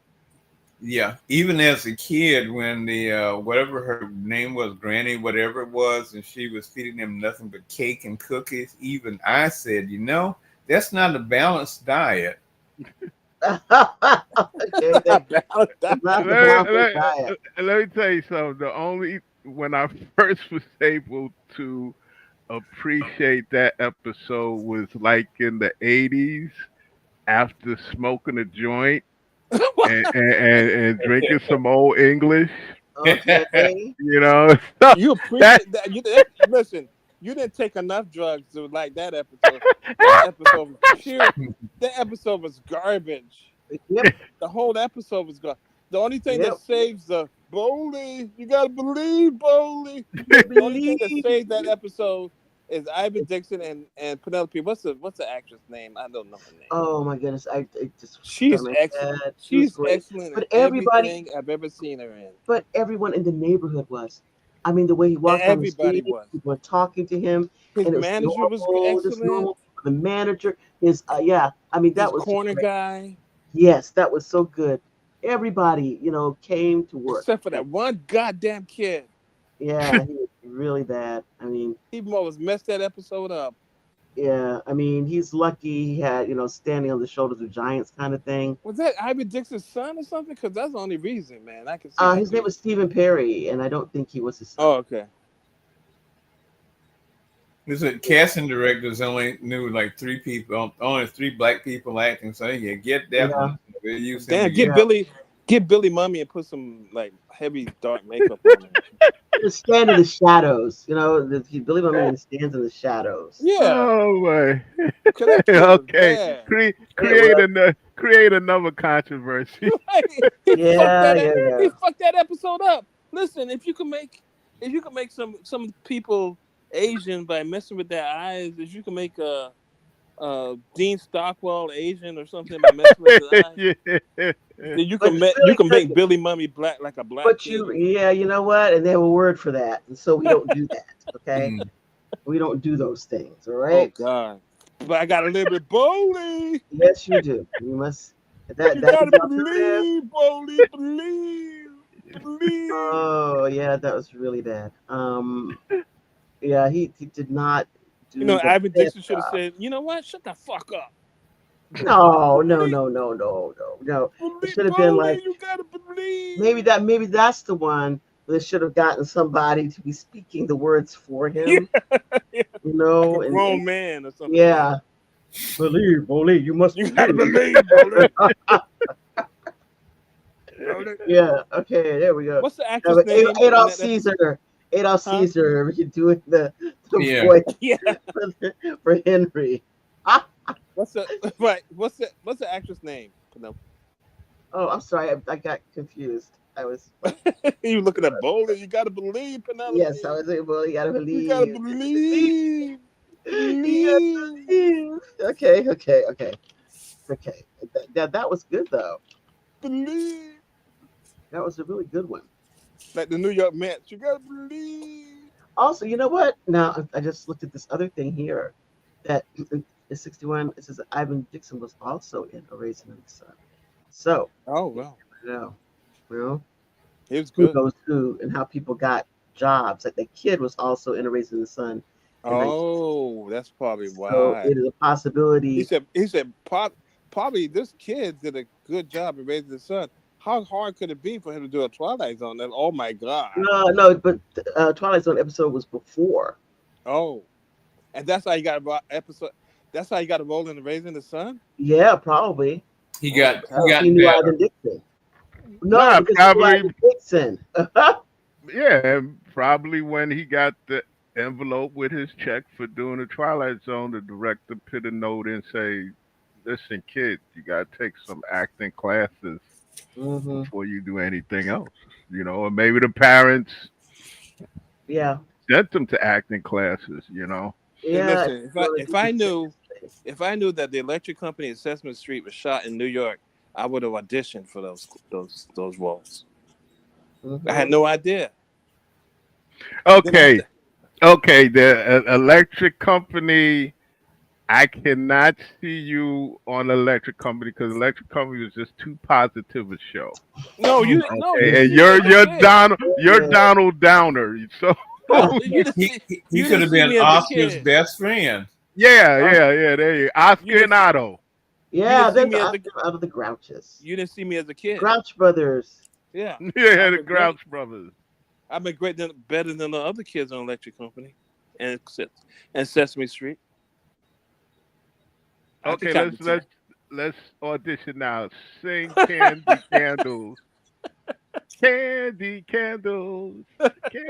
yeah, even as a kid, when the whatever her name was, Granny, whatever it was, and she was feeding them nothing but cake and cookies, even I said, that's not a balanced diet. Okay, that's not the balanced diet. Let me tell you something. The only when I first was able to appreciate that episode was like in the '80s after smoking a joint and drinking some old English. Okay. You know, You that appreciate that? Listen, you didn't take enough drugs to like that episode. That episode was pure. That episode was garbage. Yep. The whole episode was garbage. The only thing Yep. that saves the Bowley, you gotta believe Bowley. The only thing that saved that episode is Ivan Dixon and Penelope. What's the actress name? I don't know her name. Oh my goodness, I it just She's got my excellent. head. She was She's great. excellent But in everybody, everything I've ever seen her in. but everyone in the neighborhood was. I mean, the way he walked down the Everybody street, was. people were talking to him, His and it was manager was normal, just excellent. normal. The manager, his yeah, I mean, His that was just corner great. guy, Yes, that was so good. Everybody, came to work. except for that one goddamn kid. Yeah, he was really bad. I mean, He almost messed that episode up. yeah, I mean, he's lucky he had, standing on the shoulders of giants kind of thing. Was that Ivan Dixon's son or something? Because that's the only reason, man. I can see that. His name was Stephen Perry, and I don't think he was his son. Oh, okay. This is casting directors only knew like three people, only three black people acting. So yeah, get that Yeah. one. We'll use him Damn, again. get Billy Mummy and put some like heavy dark makeup on him. He was stand in the shadows. You believe me, he stands in the shadows. Yeah. oh my. 'Cause that kid was Okay, bad. create another controversy. He Yeah. fucked that episode up. Listen, if you can make some people Asian by messing with their eyes, if you can make Dean Stockwell Asian or something by messing with his eyes, yeah. then you But can it's you can really make Billy Mummy black like a black But kid. you know what? And they have a word for that, and so we don't do that. Okay, Mm. we don't do those things. All Oh right? God! But I got a little bit Bowley. Yes, you do. You must. You That gotta is alternative. believe, Bowley, believe. Oh yeah, that was really bad. Yeah, he did not do. You know, the Ivan best Dixon should have job. said, "You know what? Shut the fuck up." No. It should have been Bowley, like you gotta believe. maybe that's the one that should have gotten somebody to be speaking the words for him. Yeah. You know, Like a grown man or something. yeah. Believe, you must. You gotta believe, Bowley. Yeah. Okay. There we go. What's the actress name? in Adolf that Caesar. Adolf Huh? Caesar. We could do it the Yeah. voice Yeah. for Henry. What's the actress name? No. Oh, I'm sorry. I got confused. I was. You looking at Bowley? You gotta believe, Penelope. Yes, I was able. You gotta believe. You gotta believe. Believe. Okay. That was good though. Believe. That was a really good one. Like the New York Mets. You gotta believe. Also, you know what? Now I just looked at this other thing here. that in 61, it says Ivan Dixon was also in A Raisin in the Sun. So, Oh well, you know, well, he was who good. knows who and how people got jobs. Like the kid was also in A Raisin in the Sun in 19. Oh, that's probably So why. it is a possibility. He said probably this kid did a good job in raising his son. How hard could it be for him to do a Twilight Zone? Then oh my god. No, but Twilight Zone episode was before. Oh, and that's how you got about episode. That's how you got a role in the Raising the Sun. Yeah, probably. He Holy got he Because cow! got he knew better. Ivan Dixon. No, Nah, because he knew probably Ivan Dixon. yeah, and probably when he got the envelope with his check for doing the Twilight Zone, the director put a note and say, "Listen, kid, you gotta take some acting classes hmm before you do anything else." You know, or maybe the parents Yeah, sent him to acting classes. You know. Hey, yeah. listen, if I Well, if I knew if I knew that the Electric Company at Sesame Street was shot in New York, I would have auditioned for those roles. I had hmm no idea. Then I Okay, okay. The electric company. I cannot see you on electric company because electric company was just too positive a show. no, Oh you my didn't. No, you Okay, didn't and see me as a kid. You're goodness. Donald Downer. So No, you didn't He see. he, he You could didn't have see been me as a Oscar's kid. best friend. Uh, yeah. There you you Oscar didn't and see. Otto. You Yeah, didn't see there's me as a. Oscar out of the Grouches. You didn't see me as a The kid. Grouch Brothers. Yeah, Yeah, I've the been great. Grouch Brothers. I've been great than better than the other kids on Electric Company and and Sesame Street. I could Okay, count the two. let's audition now. Sing Candy Candles. Candy Candles.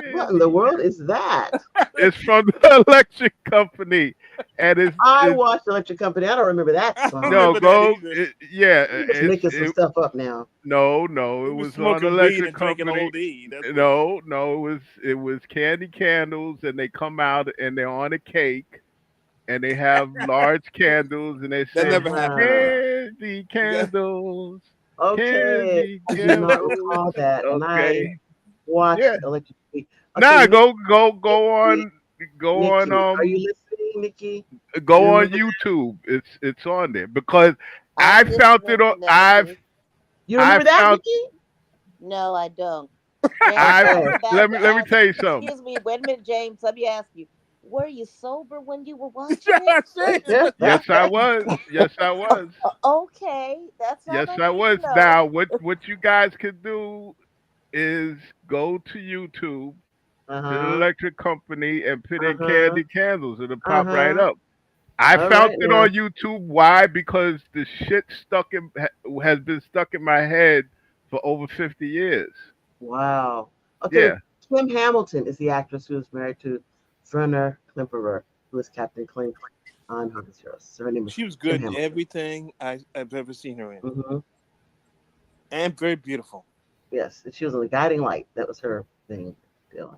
What in the Candy. world is that? It's from the electric company. And I it's watched Electric Company. I don't remember that I don't song. no remember that go either. yeah, You just making some stuff up now. no, He it was was on smoking weed electric and drinking company. old E. That's what. No, it was candy candles, and they come out and they're on a cake, and they have large candles, and they That say never happened. Uh-huh. candy Yeah. candles, Okay. candy I do not candles. recall that. And I Okay, watched yeah. Electric Company. Okay, Nah, go Nikki, on, go on, Nikki, are you listening, Nikki? You go on remember that? YouTube. It's on there because I I'm found it listening, on. Penelope. You I remember that, found Nikki? No, I don't. James, I I was Okay. about to let me ask tell you. you something. Excuse me, wait a minute, James. Let me ask you. Were you sober when you were watching it? Yeah, see? Yes, I was. Yes, I Oh, was. okay, that's all Yes, I I need was. to know. Now, what you guys can do is go to YouTube, to the Uh-huh. electric company, and put in Uh-huh. candy candles. It'll pop right Uh-huh. up. I All found right it now. on YouTube. Why? Because the shit has been stuck in my head for over 50 years. Wow. Okay, Yeah. Kim Hamilton is the actress who is married to Werner Klemperer, who is Captain Clink on Hocus Heroes. So her name is She was Kim good in Hamilton. everything I've ever seen her in, hmm and very beautiful. Yes, and she was on the Guiding Light. That was her thing. Dylan.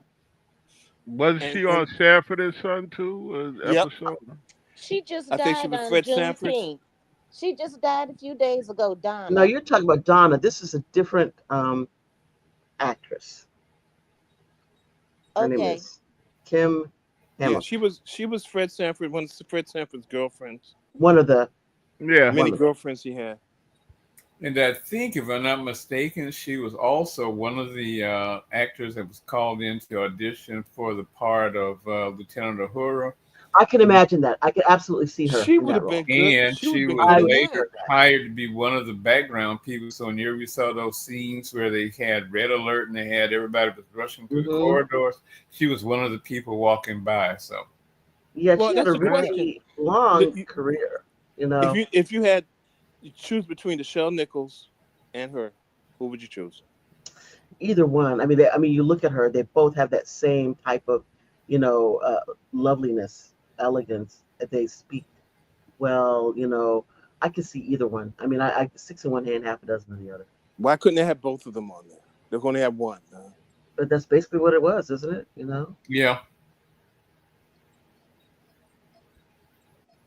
Was And she on Sanford and Son too? yep, Episode? She just I think she died was on Fred Sanford's. Juneteenth. She just died a few days ago, No, Donna. you're talking about Donna. This is a different actress. Her name Okay. is Kim Yeah, Hamilton. she was Fred Sanford, one of Fred Sanford's girlfriends. One of the Yeah. Many one of them. girlfriends he had. And I think, if I'm not mistaken, she was also one of the actors that was called in to audition for the part of Lieutenant Uhura. I can imagine that. I could absolutely see her She in would that have role. been good. And She would she have been was good I would again. later hired to be one of the background people. So whenever you saw those scenes where they had red alert and they had everybody was rushing through the hmm corridors, she was one of the people walking by. So Yeah, Well, she had a that's a question. really long career. You If know, you had you choose between Nichelle Nichols and her, who would you choose? either one. I mean, you look at her; they both have that same type of, you know, loveliness, elegance. They speak well. You know, I could see either one. I mean, I six in one hand, half a dozen in the other. Why couldn't they have both of them on there? They're going to have one. But that's basically what it was, isn't it? You know, yeah,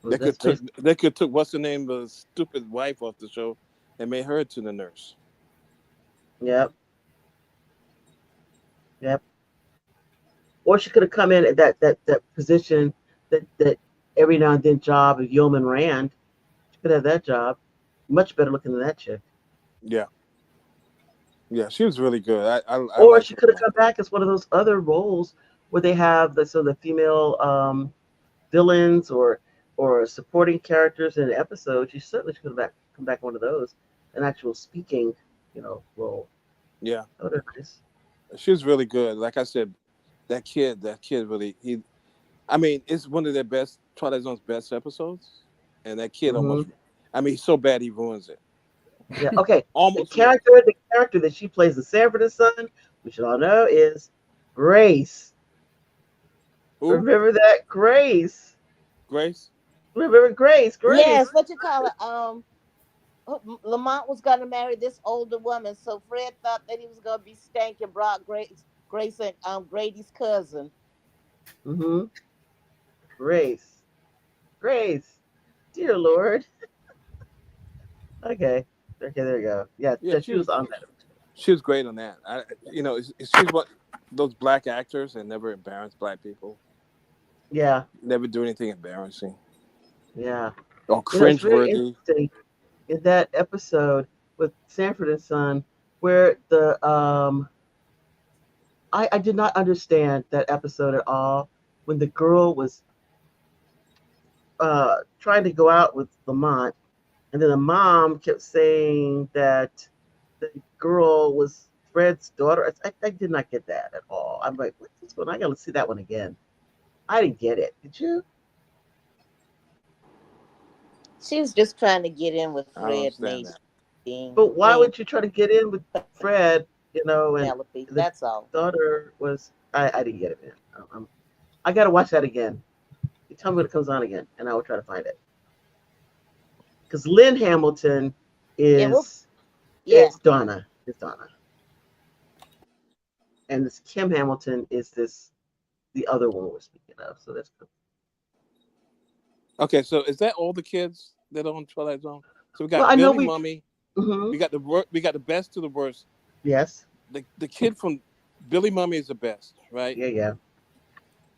They that's could took basically. they could took what's the name of the stupid wife off the show and made her to the nurse. Yep, yep. Or she could have come in at that position that every now and then job of Yeoman Rand. She could have that job. Much better looking than that chick. Yeah, yeah, she was really good. I Or like she her could a have lot. come back as one of those other roles where they have the female villains or supporting characters in an episode. She certainly should come back one of those, an actual speaking, role. Yeah, That would have been nice. she was really good. Like I said, that kid really he. I mean, it's one of their best Twilight Zone's best episodes, and that kid Hmm. almost. I mean, he's so bad he ruins it. Yeah. Okay. The Almost ruins character, the character that she plays, the Sanford son, we should all know is Grace. it. Who? Remember that Grace? Grace? Remember Grace? Yes, Grace. what you call it? Lamont was gonna marry this older woman, so Fred thought that he was gonna be Stank and brought Grace and Grady's cousin. Mm-hmm. Grace. Grace. Dear Lord. Okay. Okay. There you go. Yeah. Yeah, Yeah. She was on that. she was great on that. She's what those black actors that never embarrass black people, Yeah. never do anything embarrassing Yeah. or It's very cringeworthy. interesting in that episode with Sanford and Son, where I did not understand that episode at all when the girl was trying to go out with Lamont, and then the mom kept saying that the girl was Fred's daughter. I did not get that at all. I'm like, what's this one? I gotta see that one again. I didn't get it. Did you? She was just trying to get in with I don't Fred, understand maybe that. But why being would you try to get in with Fred? And Penelope. the That's all. daughter was. I didn't get it, man. I gotta watch that again. You tell me when it comes on again, and I will try to find it. Because Lynn Hamilton Yeah, well, is yeah. it's Donna. It's Donna. And this Kim Hamilton is the other one we're speaking of. So that's good. Okay, so is that all the kids that are on Twilight Zone? So we Well, got I know Billy we. Mummy. Hmm. We got the best to the worst. Yes. The kid from Billy Mummy is the best, right? Yeah. Yeah.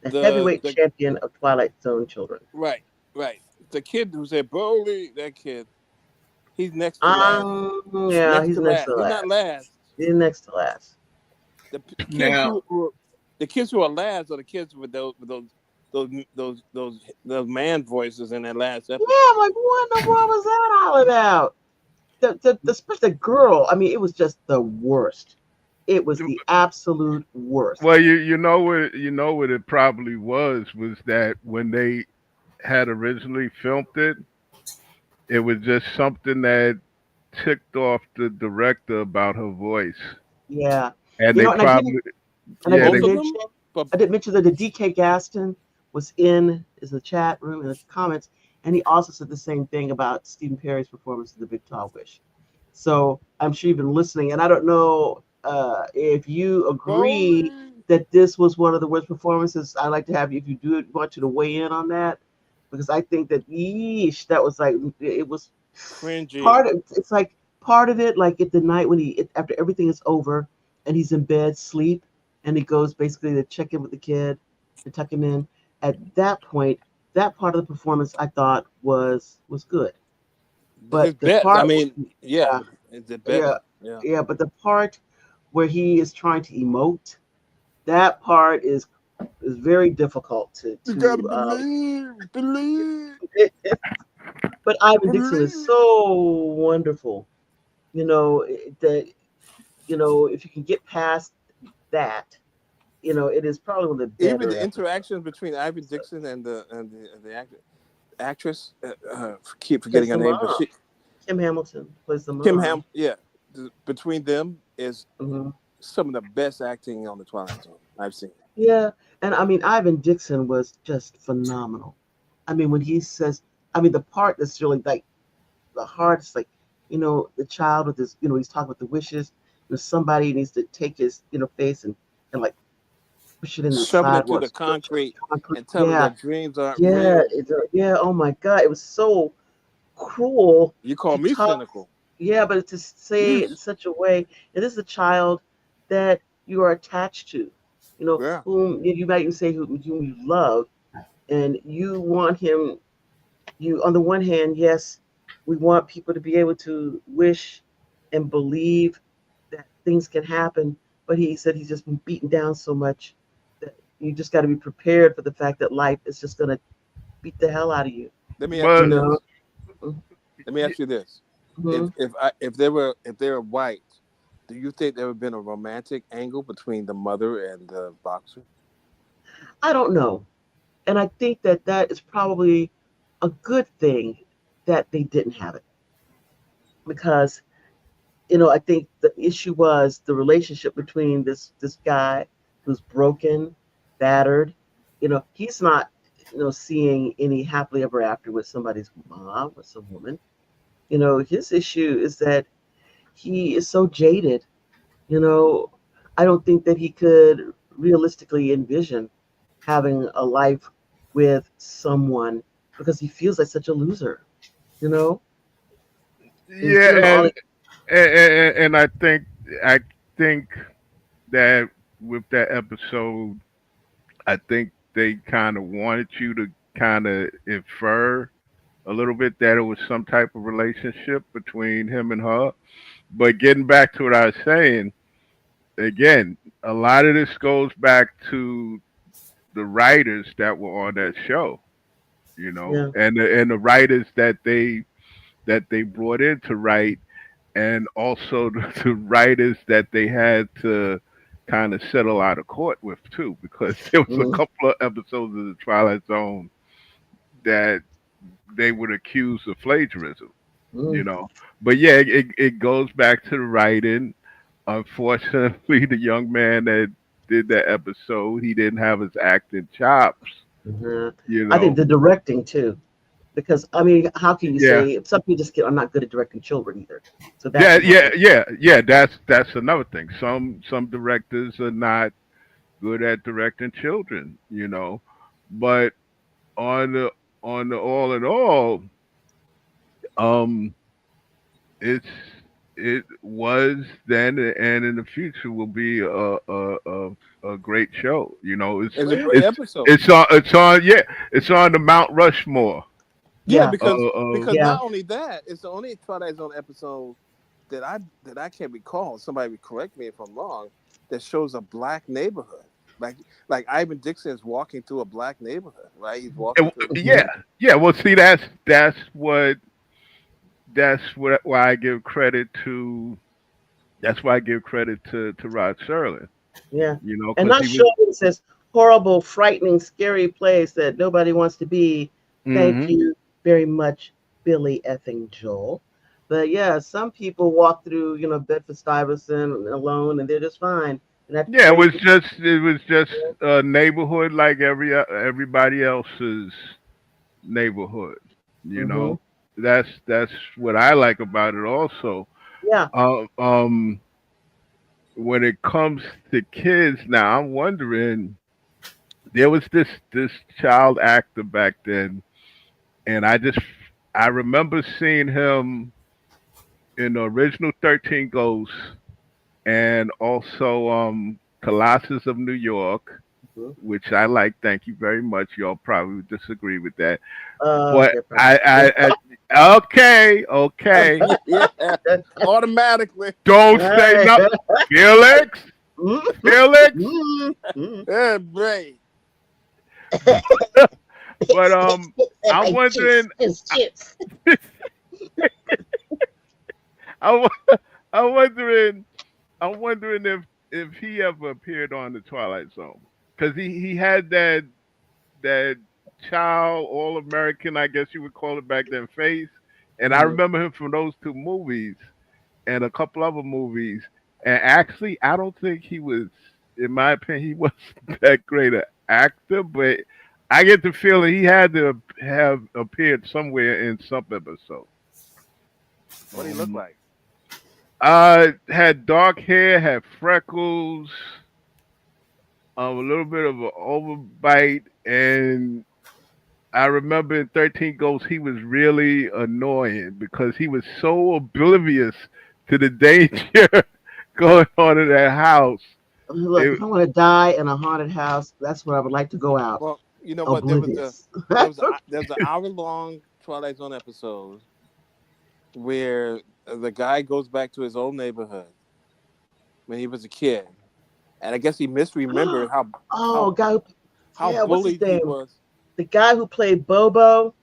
The The heavyweight the champion of Twilight Zone children. right, right. The kid who said Broly, that kid, he's next to last. Yeah, Next he's to next last. to He's not last. last. He's next to last. The kids Now, the kids who are last are the kids with those man voices in that last Yeah, episode. I'm like, what in the world was that all about? Especially the girl. I mean, it was just the worst. It was the absolute worst. Well, you know what it probably was that when they had originally filmed it, it was just something that ticked off the director about her voice, Yeah. and they And I didn't probably and I yeah didn't Both they of mention them, but I didn't mention that the DK Gaston was in the chat room in the comments, and he also said the same thing about Stephen Perry's performance of The Big Tall Wish. So I'm sure you've been listening, and I don't know if you agree Broly. that this was one of the worst performances. I'd like to have you, if you do want you to weigh in on that, because I think that yeesh, that was like it was Cringy. part of it's like part of it, like at the night when after everything is over and he's in bed sleep, and he goes basically to check in with the kid to tuck him in. At that point, that part of the performance I thought was good, His but the best. I part mean, yeah, yeah, it's the best. yeah, Yeah. yeah, but the part where he is trying to emote, that part is very difficult You gotta to believe. but Ivan Dixon is Believe. so wonderful. That if you can get past that, it is probably one of the Even better the interactions episodes. between Ivan Dixon and the actress, keep Plays forgetting her the name, but mom. she Kim Hamilton plays the Kim mom. Ham. Yeah, between them is Hmm. some of the best acting on the Twilight Zone I've seen. Yeah, and I mean Ivan Dixon was just phenomenal. I mean when he says, I mean the part that's really like the hardest, like the child with his, he's talking about the wishes. Somebody needs to take his face and like push it in the Shoving it through sidewalk, the squish it in concrete the concrete. and tell them Yeah, their dreams aren't yeah, real. yeah. Oh my God, it was so cruel You call to me talk. cynical. Yeah, but to say it in Yes. such a way, and this is a child that you are attached to, Yeah. whom you might even say whom you love, And you want him, you, on the one hand, yes, we want people to be able to wish and believe that things can happen, but he said he's just been beaten down so much that you just got to be prepared for the fact that life is just going to beat the hell out of you, Let me ask you you But know. this. Let me ask you this. Mhm. If they were white, do you think there would have been a romantic angle between the mother and the boxer? I don't know. And I think that that is probably a good thing that they didn't have it because I think the issue was the relationship between this guy who's broken, battered. He's not seeing any happily ever after with somebody's mom or some woman. His issue is that he is so jaded. You know, I don't think that he could realistically envision having a life with someone because he feels like such a loser. You know, he's yeah, doing all. and I think that with that episode, I think they kind of wanted you to kind of infer a little bit that it was some type of relationship between him and her. But getting back to what I was saying, again, a lot of this goes back to the writers that were on that show, Yeah. and the writers that they brought in to write, and also the writers that they had to kind of settle out of court with too, because there was a Mm, couple of episodes of the Twilight Zone that they would accuse of plagiarism, you mm, know. But yeah, it goes back to the writing. Unfortunately, the young man that did that episode, he didn't have his acting chops, mhm. you I think know. the directing too, because I mean, how can you Yeah, say some people are not good at directing children either? So that's yeah, yeah, another. yeah, yeah. That's another thing. Some directors are not good at directing children, but on the all in all, um, it's it was then and in the future will be a great show. It's a Yeah. great episode. It's on the Mount Rushmore. Yeah, Yeah. because Of Yeah. not only that, it's the only Twilight Zone episode that I can recall. Somebody would correct me if I'm wrong. That shows a black neighborhood, like like Ivan Dixon is walking through a black neighborhood, right? He's walking through. yeah, Mhm. yeah. Well, see, that's what why I give credit to. That's why I give credit to Rod Serling. Yeah. And Because not he was. showing this horrible, frightening, scary place that nobody wants to be. Thank Hmm. you very much, Billy effing Joel. But yeah, some people walk through, Bedford Stuyvesant alone, and they're just fine. And that's Yeah, crazy. it was just a neighborhood like everybody else's neighborhood. You Hmm. know, that's what I like about it. Also, Yeah. uh, um, when it comes to kids, now I'm wondering. There was this child actor back then, and I remember seeing him in the original 13 Ghosts, and also Colossus of New York, Hmm. which I like. Thank you very much. Y'all probably would disagree with that, but Okay, probably. okay, okay. Yeah, automatically. Don't All say right. nothing, Felix. Mhm. Felix. Mhm. Yeah, great. But And I'm my chips, wondering. his chips. I, wa- I'm wondering. I'm wondering if he ever appeared on the Twilight Zone because he had that child all American, I guess you would call it back then, face, and I Mhm. remember him from those two movies and a couple other movies. And actually, I don't think he was, in my opinion, he wasn't that great an actor, but I get the feeling he had to have appeared somewhere in some episode. What do he look Um, like? had dark hair, had freckles, a little bit of an overbite, and I remember in 13 Ghosts he was really annoying because he was so oblivious to the danger going on in that house. Look, It, if I want to die in a haunted house, that's where I would like to go out. Well, You know what? Oblivious. There's an hour-long Twilight Zone episode where the guy goes back to his old neighborhood when he was a kid, and I guess he misremembered Oh, guy who, how yeah, what's his bullied he name? was. The guy who played Bobo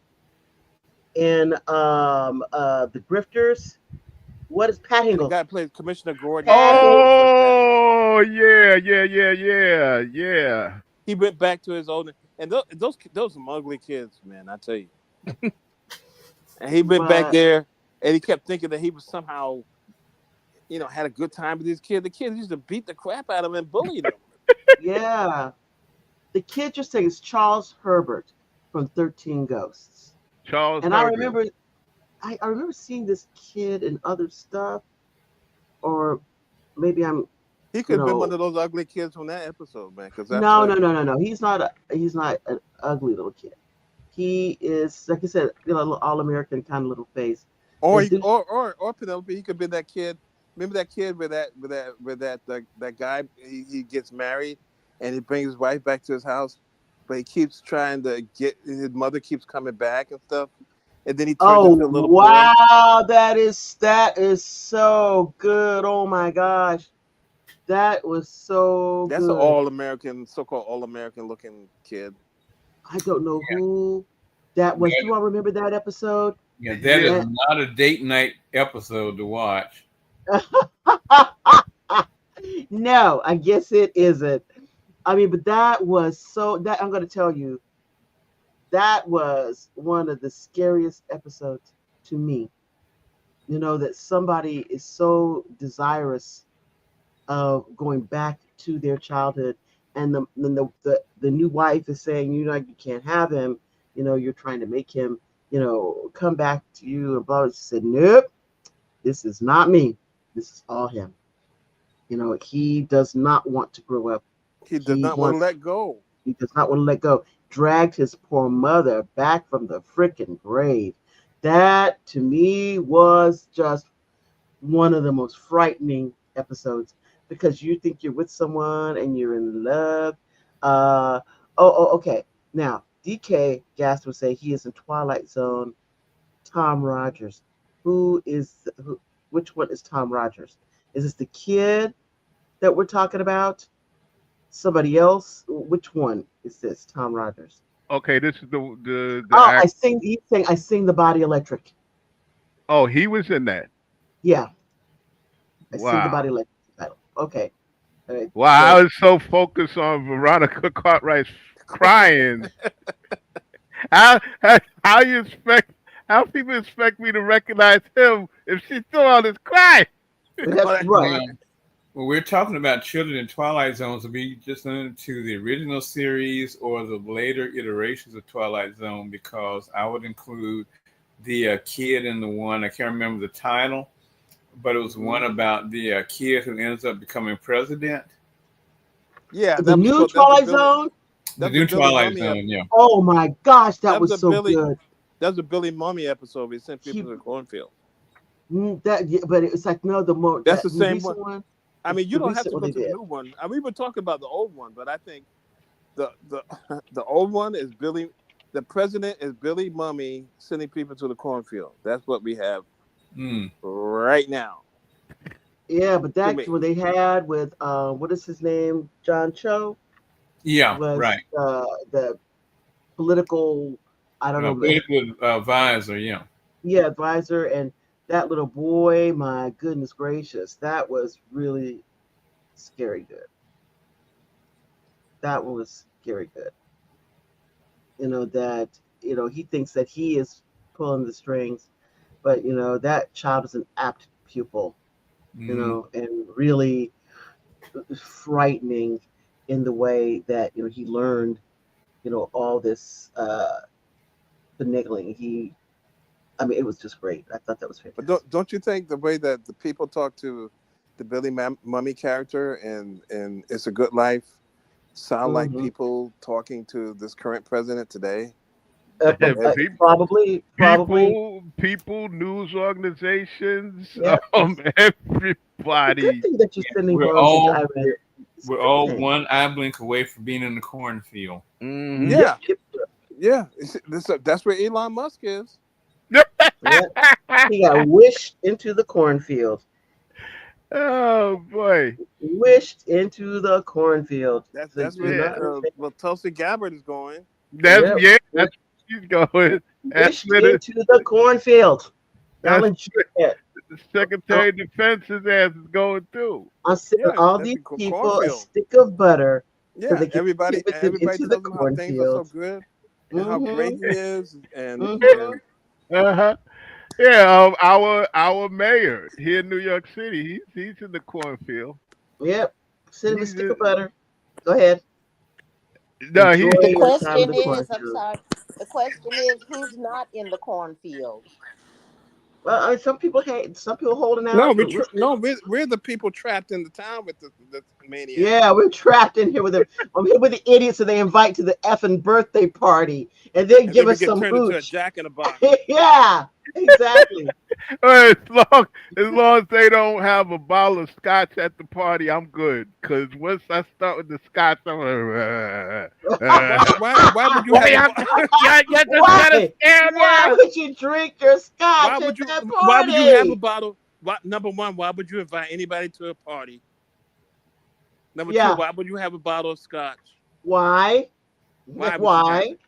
in the Grifters. What is Pat The Hingle? guy played Commissioner Gordon. Pat Pat Hingle. Hingle went back. Oh yeah. He went back to his old, and those some ugly kids, man. I tell you. And he went back But there, and he kept thinking that he was somehow, had a good time with these kids. The kids used to beat the crap out of him and bully them. yeah, the kid just saying is Charles Herbert from 13 Ghosts. Charles And Herbert. I remember seeing this kid in other stuff, or maybe I'm, He could have been one of those ugly kids from that episode, man. Because no. He's not an ugly little kid. He is, like I said, little all-American kind of little face. Or And or Penelope, he could have been that kid. Remember that kid with that guy? He gets married, and he brings his wife back to his house, but he keeps trying to get his mother keeps coming back and stuff, and then he turns into a little boy. wow, that is so good. Oh my gosh, that was so That's an good. so-called all-American looking kid. I don't know who that was. Do you all remember that episode? Yeah, that is not a date night episode to watch. No, I guess it isn't. I mean, but that was that I'm going to tell you, that was one of the scariest episodes to me. That somebody is so desirous of going back to their childhood, and the new wife is saying, you can't have him. You're trying to make him, come back to you. And blah. She said, nope, this is not me. This is all him. He does not want to grow up. He does not want to let go. He does not want to let go. Dragged his poor mother back from the freaking grave. That, to me, was just one of the most frightening episodes, because you think you're with someone and you're in love. Okay. Now, DK Gast would say he is in Twilight Zone. Tom Rogers. Which one is Tom Rogers? Is this the kid that we're talking about? Somebody else? Which one is this? Tom Rogers. Okay, this is the He's saying I sing the Body Electric. Oh, he was in that. Yeah. I sing the Wow. Body Electric title. Okay. All right. Wow, I was so focused on Veronica Cartwright crying. How people expect me to recognize him if she's still on his cry? That's right. When we're talking about children in Twilight Zone, to be just limited to the original series or the later iterations of Twilight Zone, because I would include the kid in the one, I can't remember the title, but it was one about the kid who ends up becoming president. Yeah, the new Twilight Zone. The new Twilight Zone, yeah. Oh my gosh, that was so good. That was a Billy Mummy episode. We sent people to the cornfield. But it's like that's the same one. I mean, you don't have to go to the new one. I mean, we were talking about the old one, but I think the old one is Billy. The president is Billy Mummy sending people to the cornfield. That's what we have right now. Yeah, but that's what they had with what is his name? John Cho. Yeah, was, right. The political, I don't know. Political advisor, yeah. Yeah, advisor, and that little boy, my goodness gracious, that was really scary good. That one was scary good. That, he thinks that he is pulling the strings, but, that child is an apt pupil, and really frightening in the way that, he learned, all this finagling. It was just great. I thought that was fantastic. But don't you think the way that the people talk to the Billy Mummy character and It's a Good Life sound like people talking to this current president today? Probably. People, news organizations, Yeah. everybody. Good thing that you're sending We're all one eye blink away from being in the cornfield. Mm-hmm. Yeah, Yep. yeah. That's where Elon Musk is. Yep. He got wished into the cornfield. Oh boy. Wished into the cornfield. So That's do where not Yeah. understand. Tulsi Gabbard is going. That's Yep. that's where she's going. That's Wished where the into the cornfield. Y'all that's enjoy it. the Secretary of Defense's ass is going through. I'm sending Yeah, all that's these the people a cornfield. stick of butter so Yeah, they can take it with them everybody into the tells him how things are so cornfield. good and how great Mm-hmm. he is, Mm-hmm. and Uh-huh. Yeah, our mayor here in New York City, he's in the cornfield. Yep. Send him a He's stick of butter. Go ahead. no, Enjoy The your time in question the is, I'm cornfield. sorry. The question is, who's not in the cornfield? Well, I mean, some people hate, some people holding no, out, but we'll see. we're the people trapped in the town with the maniac. Yeah, we're trapped in here with them. I'm here with the idiots that they invite to the effing birthday party and then And give then we us get some turned into a hooch. jack in a box. Yeah, exactly. as long as they don't have a bottle of scotch at the party, I'm good. Cause once I start with the scotch, I'm like, Why would you why have a you just gotta Why? stand Why there. would you drink your scotch at that why would you have a party? bottle? Number one, why would you invite anybody to a party? Number two, Yeah. why would you have a bottle of scotch? Why? Why would you have Why? it?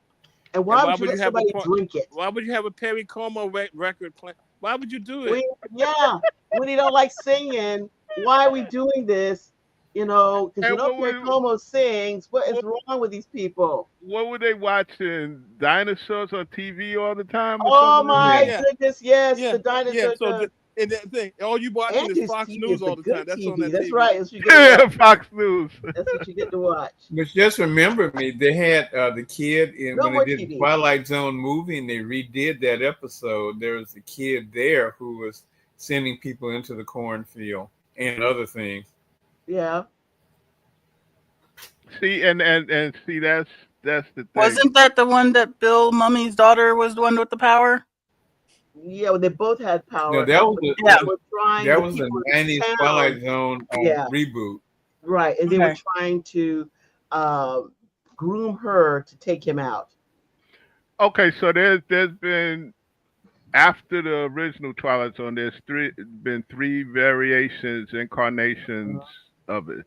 And And why would you let somebody drink it? why would you have a Perry Como record play? Why would you do it? Yeah, when he don't like singing, why are we doing this? Because And Perry Como sings. What is what, wrong with these people? what were they watching? Dinosaurs on TV all the time or Oh something like that? my Yeah, goodness, yes, yeah, the yeah. dinosaur. So and that thing, all you watching is Andrew's Fox TV News is the all the time. good That's on TV. that That's TV. right. That's what you get to watch. Fox News. That's what you get to watch. But just remember me, they had the kid in No when they more did the TV. Twilight Zone movie and they redid that episode. There was a kid there who was sending people into the cornfield and other things. Yeah. See, and see, that's the thing. Wasn't that the one that Bill Mummy's daughter was the one with the power? Yeah, well, they both had No, power. that was But the, Yeah. they were trying, that the was the people in '90s the town. Twilight Zone Yeah, reboot. right. And they were Okay. trying to uh, groom her to take him out. Okay, so there's been after the original Twilight Zone, been three variations, incarnations of it.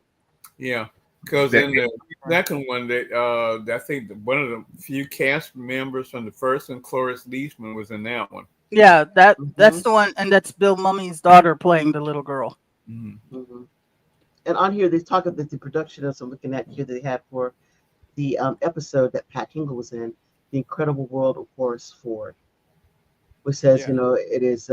Yeah, because That in the second one, I think one of the few cast members from the first one, Cloris Leachman, was in that one. Yeah, that's Hmm. the one, and that's Bill Mummy's daughter playing the little girl. Mhm. Hmm. And on here, they talk about the production of some looking at here that they had for the episode that Pat Hingle was in, The Incredible World of Horace Ford, which says, Yeah, it is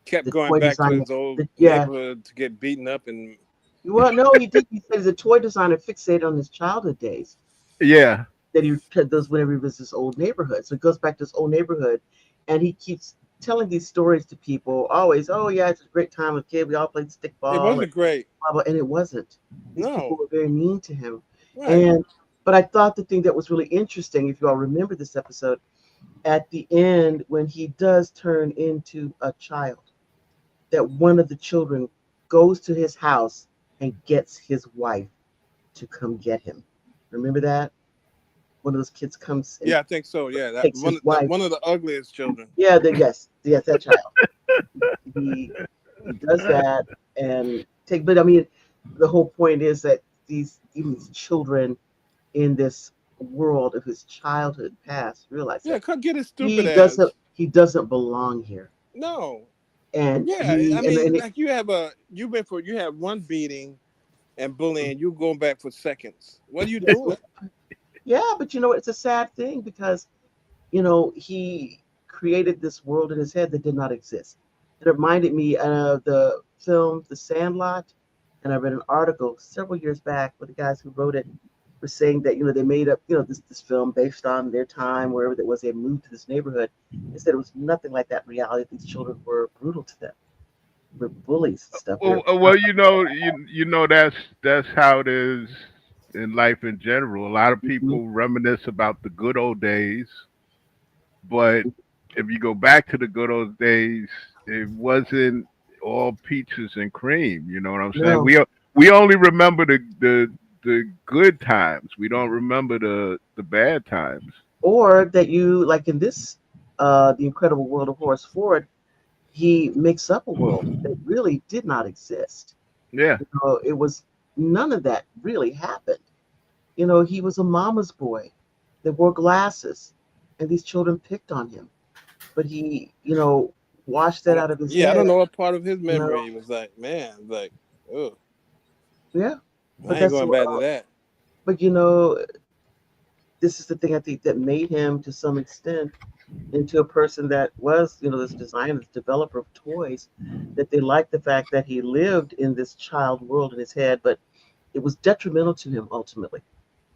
kept the going toy back to designer. his old Yeah. neighborhood to get beaten up and Well, no, he did. He said he's a toy designer fixated on his childhood days yeah. that he does whenever he was this old neighborhood. So it goes back to this old neighborhood, and he keeps telling these stories to people always. Oh yeah, it's a great time with kid. We all played it stickball wasn't and great. blah blah. And it wasn't. These people No, were very mean to him. right. But I thought the thing that was really interesting, if you all remember this episode, at the end when he does turn into a child, that one of the children goes to his house and gets his wife to come get him. Remember that? One of those kids comes and Yeah, I think so. Yeah, takes his wife. one of the ugliest children. Yeah, yes, that child. He does that and take. But I mean, the whole point is that even these children in this world of his childhood past realize Yeah, that come get his stupid he ass. doesn't belong here, No. and Yeah, I mean, like you have one beating and bullying, you going back for seconds. What are you yes, doing? yeah, but it's a sad thing because he created this world in his head that did not exist. It reminded me of the film The Sandlot, and I read an article several years back where the guys who wrote it were saying that they made up this film based on their time wherever it was they moved to this neighborhood. They said it was nothing like that in reality. These children were brutal to them, were bullies and stuff. Well, that's how it is in life in general. A lot of Mhm. people reminisce about the good old days, but if you go back to the good old days, it wasn't all peaches and cream. You know what I'm saying? No. we only remember the good times. We don't remember the bad times. Or that you like in this the Incredible World of Horace Ford, he makes up a world that really did not exist. Yeah. It was none of that really happened. He was a mama's boy that wore glasses, and these children picked on him. But he, washed that out of his Yeah, I don't head. know what part of his You know, memory was like, man, like, oh, yeah. But I ain't that's going back to that. but this is the thing I think that made him to some extent into a person that was, this designer, this developer of toys, that they liked the fact that he lived in this child world in his head, but it was detrimental to him ultimately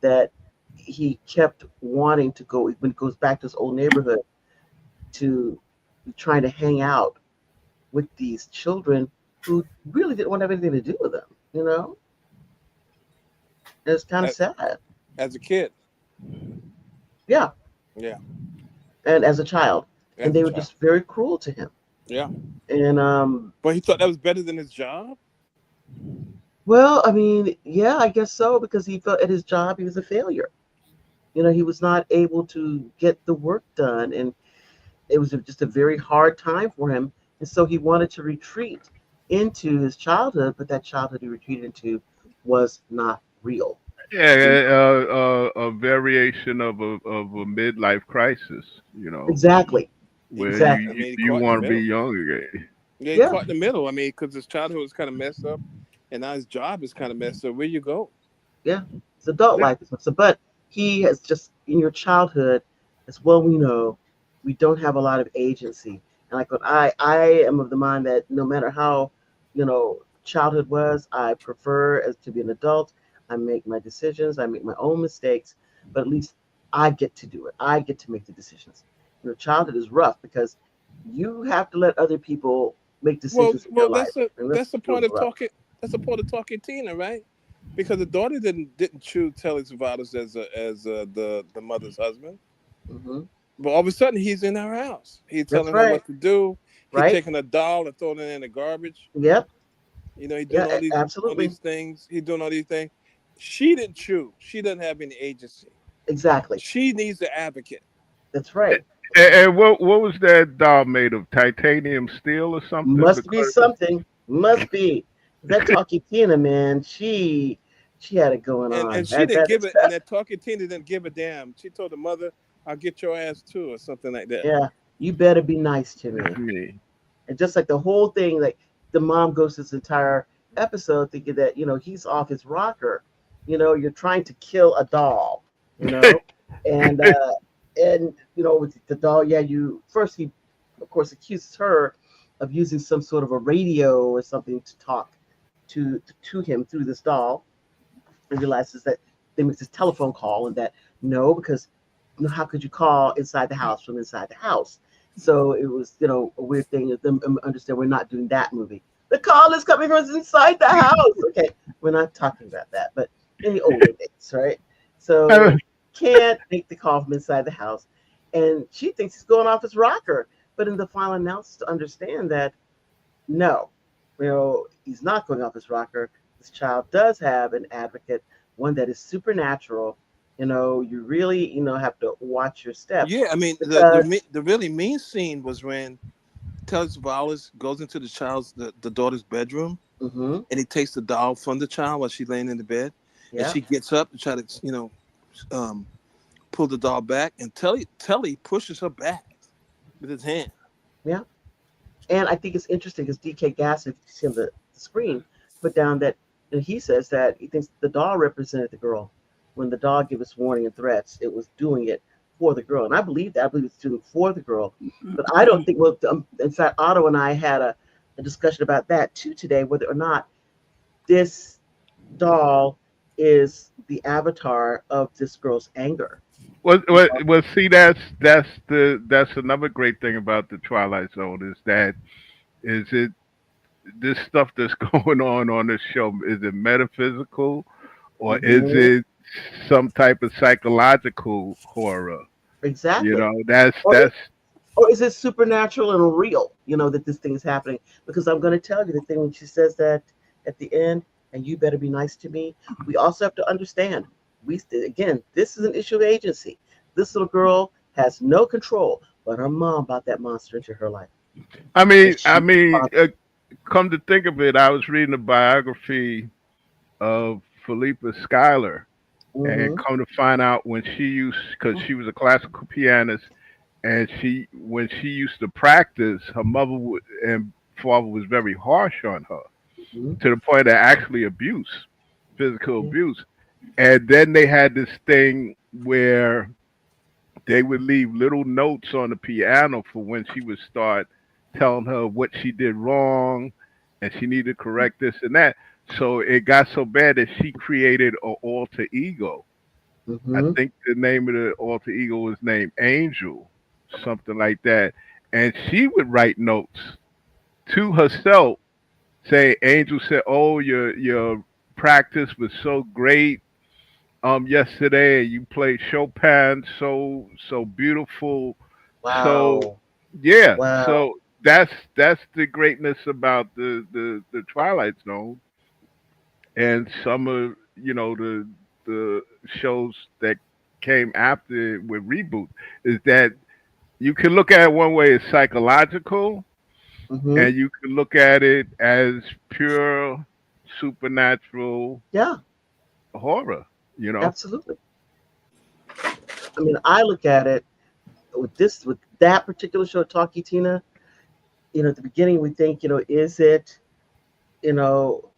that he kept wanting to go when he goes back to his old neighborhood to trying to hang out with these children who really didn't want to have anything to do with them. It's kind of As, sad. as a kid, Yeah, yeah, and as a child, and as a they were child, just very cruel to him. yeah. And But he thought that was better than his job. well, I mean, yeah, I guess so because he felt at his job he was a failure. He was not able to get the work done, and it was just a very hard time for him. And so he wanted to retreat into his childhood, but that childhood he retreated into was not real. You Yeah, know? a variation of a midlife crisis, Exactly. where Yeah, Exactly. I mean, he you caught in the want to be middle. young again. Yeah, he Yeah. caught in the middle. I mean, because his childhood was kind of messed up, and now his job is kind of messed up. Where you go? Yeah. It's adult Yeah, life. So, but he has just in your childhood, as well we know, we don't have a lot of agency. And like when I am of the mind that no matter how, childhood was, I prefer as to be an adult. I make my decisions, I make my own mistakes, but at least I get to do it. I get to make the decisions. Childhood is rough because you have to let other people make Well, decisions in your well, life. And that's that's the really point of rough. talking. That's the point of talking Tina, right? Because the daughter didn't choose Telly Savalas as the mother's husband. Hmm. But all of a sudden, he's in her house. He's That's telling her right. what to do. He Right? taking a doll and throwing it in the garbage. Yep. He doing Yeah, all absolutely. these things. He doing all these things. She didn't choose. She doesn't have any agency. Exactly. She needs the advocate. That's right. and what was that doll made of? Titanium steel or something? Must be Because something. Must be. That talkie Tina, man, she had it going And on. she That didn't that give is it. And that talking Tina didn't give a damn. She told the mother, "I'll get your ass too," or something like that. yeah. You better be nice to it's me. me. And just like the whole thing, like the mom goes this entire episode thinking that he's off his rocker. You're trying to kill a doll. You know, and with the doll, yeah. You first he, of course, accuses her of using some sort of a radio or something to talk to him through this doll, and realizes that they make this telephone call and that no, because how could you call inside the house from inside the house? So it was, a weird thing of them understand we're not doing that movie. The call is coming from inside the house. Okay, we're not talking about that, but in the older days, right? So can't make the call from inside the house, and she thinks he's going off his rocker. But in the final analysis, to understand that no, he's not going off his rocker. This child does have an advocate, one that is supernatural. You really, have to watch your steps Yeah, I mean because, the really mean scene was when Telly Savalas goes into the daughter's bedroom hmm and he takes the doll from the child while she's laying in the bed, and yeah, she gets up to try to um, pull the doll back, and Telly pushes her back with his hand. yeah. And I think it's interesting because DK Gas, if you see on the screen, put down that he says that he thinks the doll represented the girl. When the doll gave us warning and threats, it was doing it for the girl. And I believe that. I believe it's doing it for the girl. But I don't think, well, in fact, Otto and I had a discussion about that too today, whether or not this doll is the avatar of this girl's anger. Well, see, that's another great thing about the Twilight Zone is that is it this stuff that's going on this show, is it metaphysical or is Hmm. it some type of psychological horror? Exactly. That's Or that's or is it supernatural and real? That this thing is happening. Because I'm going to tell you the thing when she says that at the end, and you better be nice to me. We also have to understand, again, this is an issue of agency. This little girl has no control, but her mom brought that monster into her life. I And mean, I she mean, fought. uh, come to think of it, I was reading a biography of Philippa Schuyler, and Mm-hmm, come to find out when she used, because she was a classical pianist, and when she used to practice, her mother and father was very harsh on her mm-hmm, to the point of actually abuse, physical yeah. abuse. And then they had this thing where they would leave little notes on the piano for when she would start telling her what she did wrong and she needed to correct this and that. So it got so bad that she created an alter ego. I Mm-hmm. think the name of the alter ego was named Angel, something like that. And she would write notes to herself. Say, Angel said, "Oh, your practice was so great yesterday. You played Chopin so beautiful. So Wow. yeah, Wow. so that's the greatness about the Twilight Zone and some of the shows that came after with reboot is that you can look at it one way as psychological Mm-hmm. and you can look at it as pure supernatural Yeah, horror, you know. absolutely. I mean, I look at it with that particular show, Talkie Tina. At the beginning we think, is it, you know,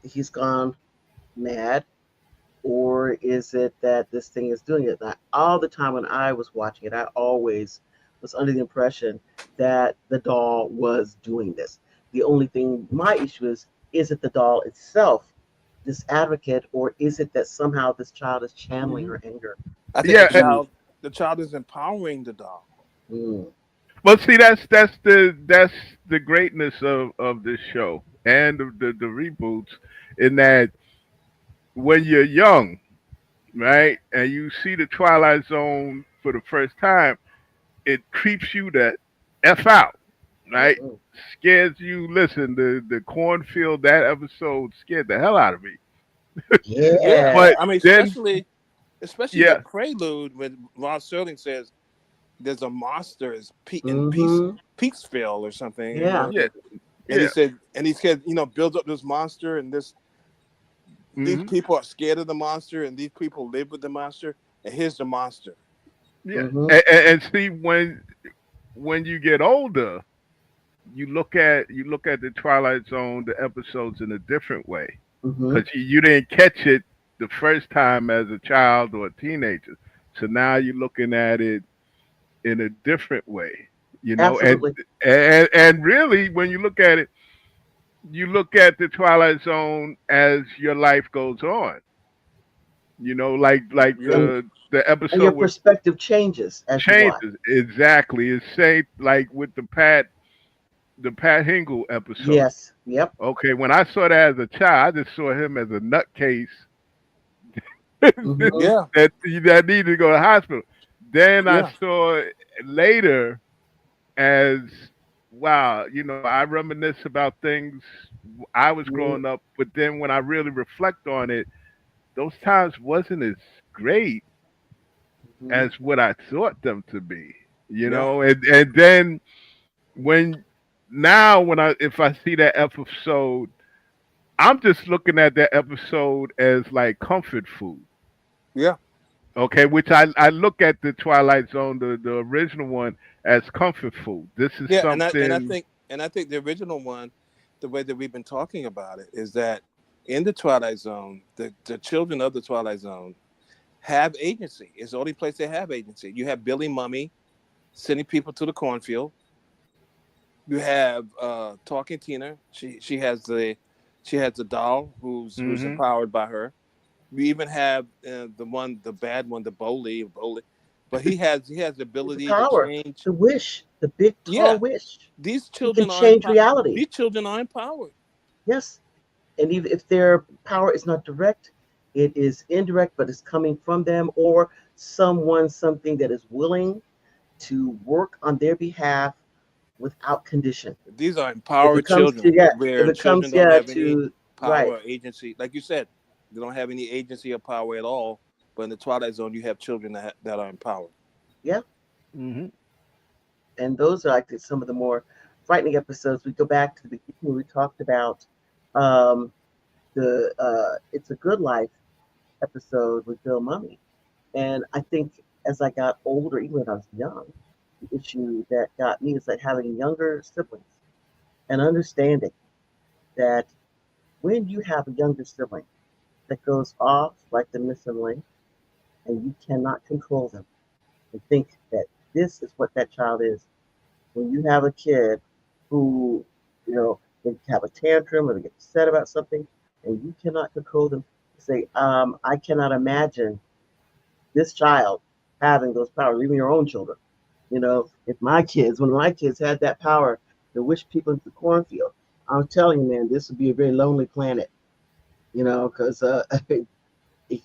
he's gone mad, or is it that this thing is doing it? All the time when I was watching it, I always was under the impression that the doll was doing this. The only thing, my issue is it the doll itself, this advocate, or is it that somehow this child is channeling her anger? I think Yeah, To, the child is empowering the doll. mm, well, see, that's the greatness of this show and the reboots, in that when you're young, right, and you see the Twilight Zone for the first time, it creeps you the f out, right? mm-mm. Scares you. Listen, the cornfield, that episode scared the hell out of me. Yeah, Yeah. But I mean, then, especially yeah, that prelude when Ron Serling says there's a monster in Mm-hmm. Peaksville or something, Yeah. yeah, and he yeah. said, builds up this monster, and these Hmm. people are scared of the monster, and these people live with the monster, and here's the monster. Yeah, Mm-hmm. and see, when you get older, you look at the Twilight Zone, the episodes in a different way, Mm-hmm. because you didn't catch it the first time as a child or a teenager. So now you're looking at it in a different way, and Absolutely. and really, when you look at it, you look at the Twilight Zone as your life goes on. Like Yeah, And the and your episode with perspective changes as you watch. changes exactly. It's same like with the Pat Hingle episode. Yes. Yep. Okay, when I saw that as a child, I just saw him as a nutcase Mm-hmm. yeah, that needed to go to the hospital. Then I yeah, saw it later as, wow, I reminisce about things I was growing up, but then when I really reflect on it, those times wasn't as great Mm-hmm. as what I thought them to be. yeah. And then when now when I if I see that episode, I'm just looking at that episode as like comfort food. Yeah. Okay, which I look at the Twilight Zone, the original one, as comfort food. This is Yeah, something. and I think the original one, the way that we've been talking about it, is that in the Twilight Zone, the children of the Twilight Zone have agency. It's the only place they have agency. You have Billy Mummy sending people to the cornfield. You have Talking Tina. She has the doll who's Hmm. empowered by her. We even have the bad one, the Bowley, but he has the It's a ability to power. change. The wish, the big tall Yeah, wish. these He can children are change empowered. reality. These children are empowered. Yes. And even if their power is not direct, it is indirect, but it's coming from them or someone, something that is willing to work on their behalf without condition. These are If it empowered comes to children yeah, if where it children comes don't yeah have any. to power Right. or agency. Like you said, they don't have any agency or power at all. But in the Twilight Zone, you have children that are empowered. Yeah. Hmm. And those are like some of the more frightening episodes. We go back to the beginning where we talked about um, the "It's a Good Life" episode with Bill Mummy, and I think as I got older, even when I was young, the issue that got me is like having younger siblings and understanding that when you have a younger sibling that goes off like the missing link and you cannot control them and think that this is what that child is. When you have a kid who, they have a tantrum or they get upset about something and you cannot control them, say, I cannot imagine this child having those powers, even your own children. If one of my kids had that power to wish people into the cornfield, I'm telling you, man, this would be a very lonely planet, because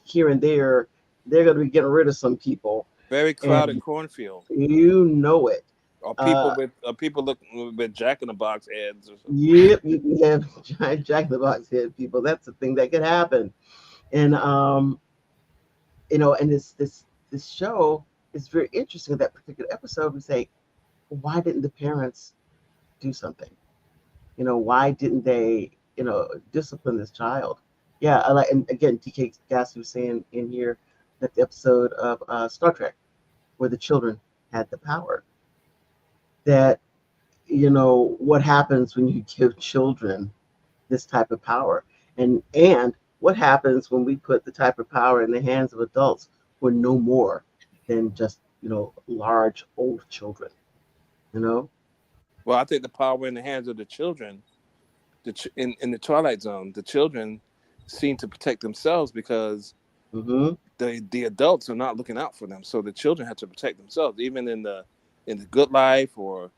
here and there, they're going to be getting rid of some people, Very crowded and cornfield. you know it. Or Uh, people looking with Jack in the Box heads or something. yep, you can have giant Jack in the Box head people. That's the thing that could happen, and and this show is very interesting. That particular episode, we say, why didn't the parents do something? Why didn't they, discipline this child? Yeah, I like, and again, TK Gas was saying in here that the episode of Star Trek where the children had the power. That what happens when you give children this type of power, and what happens when we put the type of power in the hands of adults who are no more than just large old children. You know. Well, I think the power in the hands of the children, in the Twilight Zone, the children seem to protect themselves because Mm-hmm. the adults are not looking out for them. So the children have to protect themselves, even in the Good Life or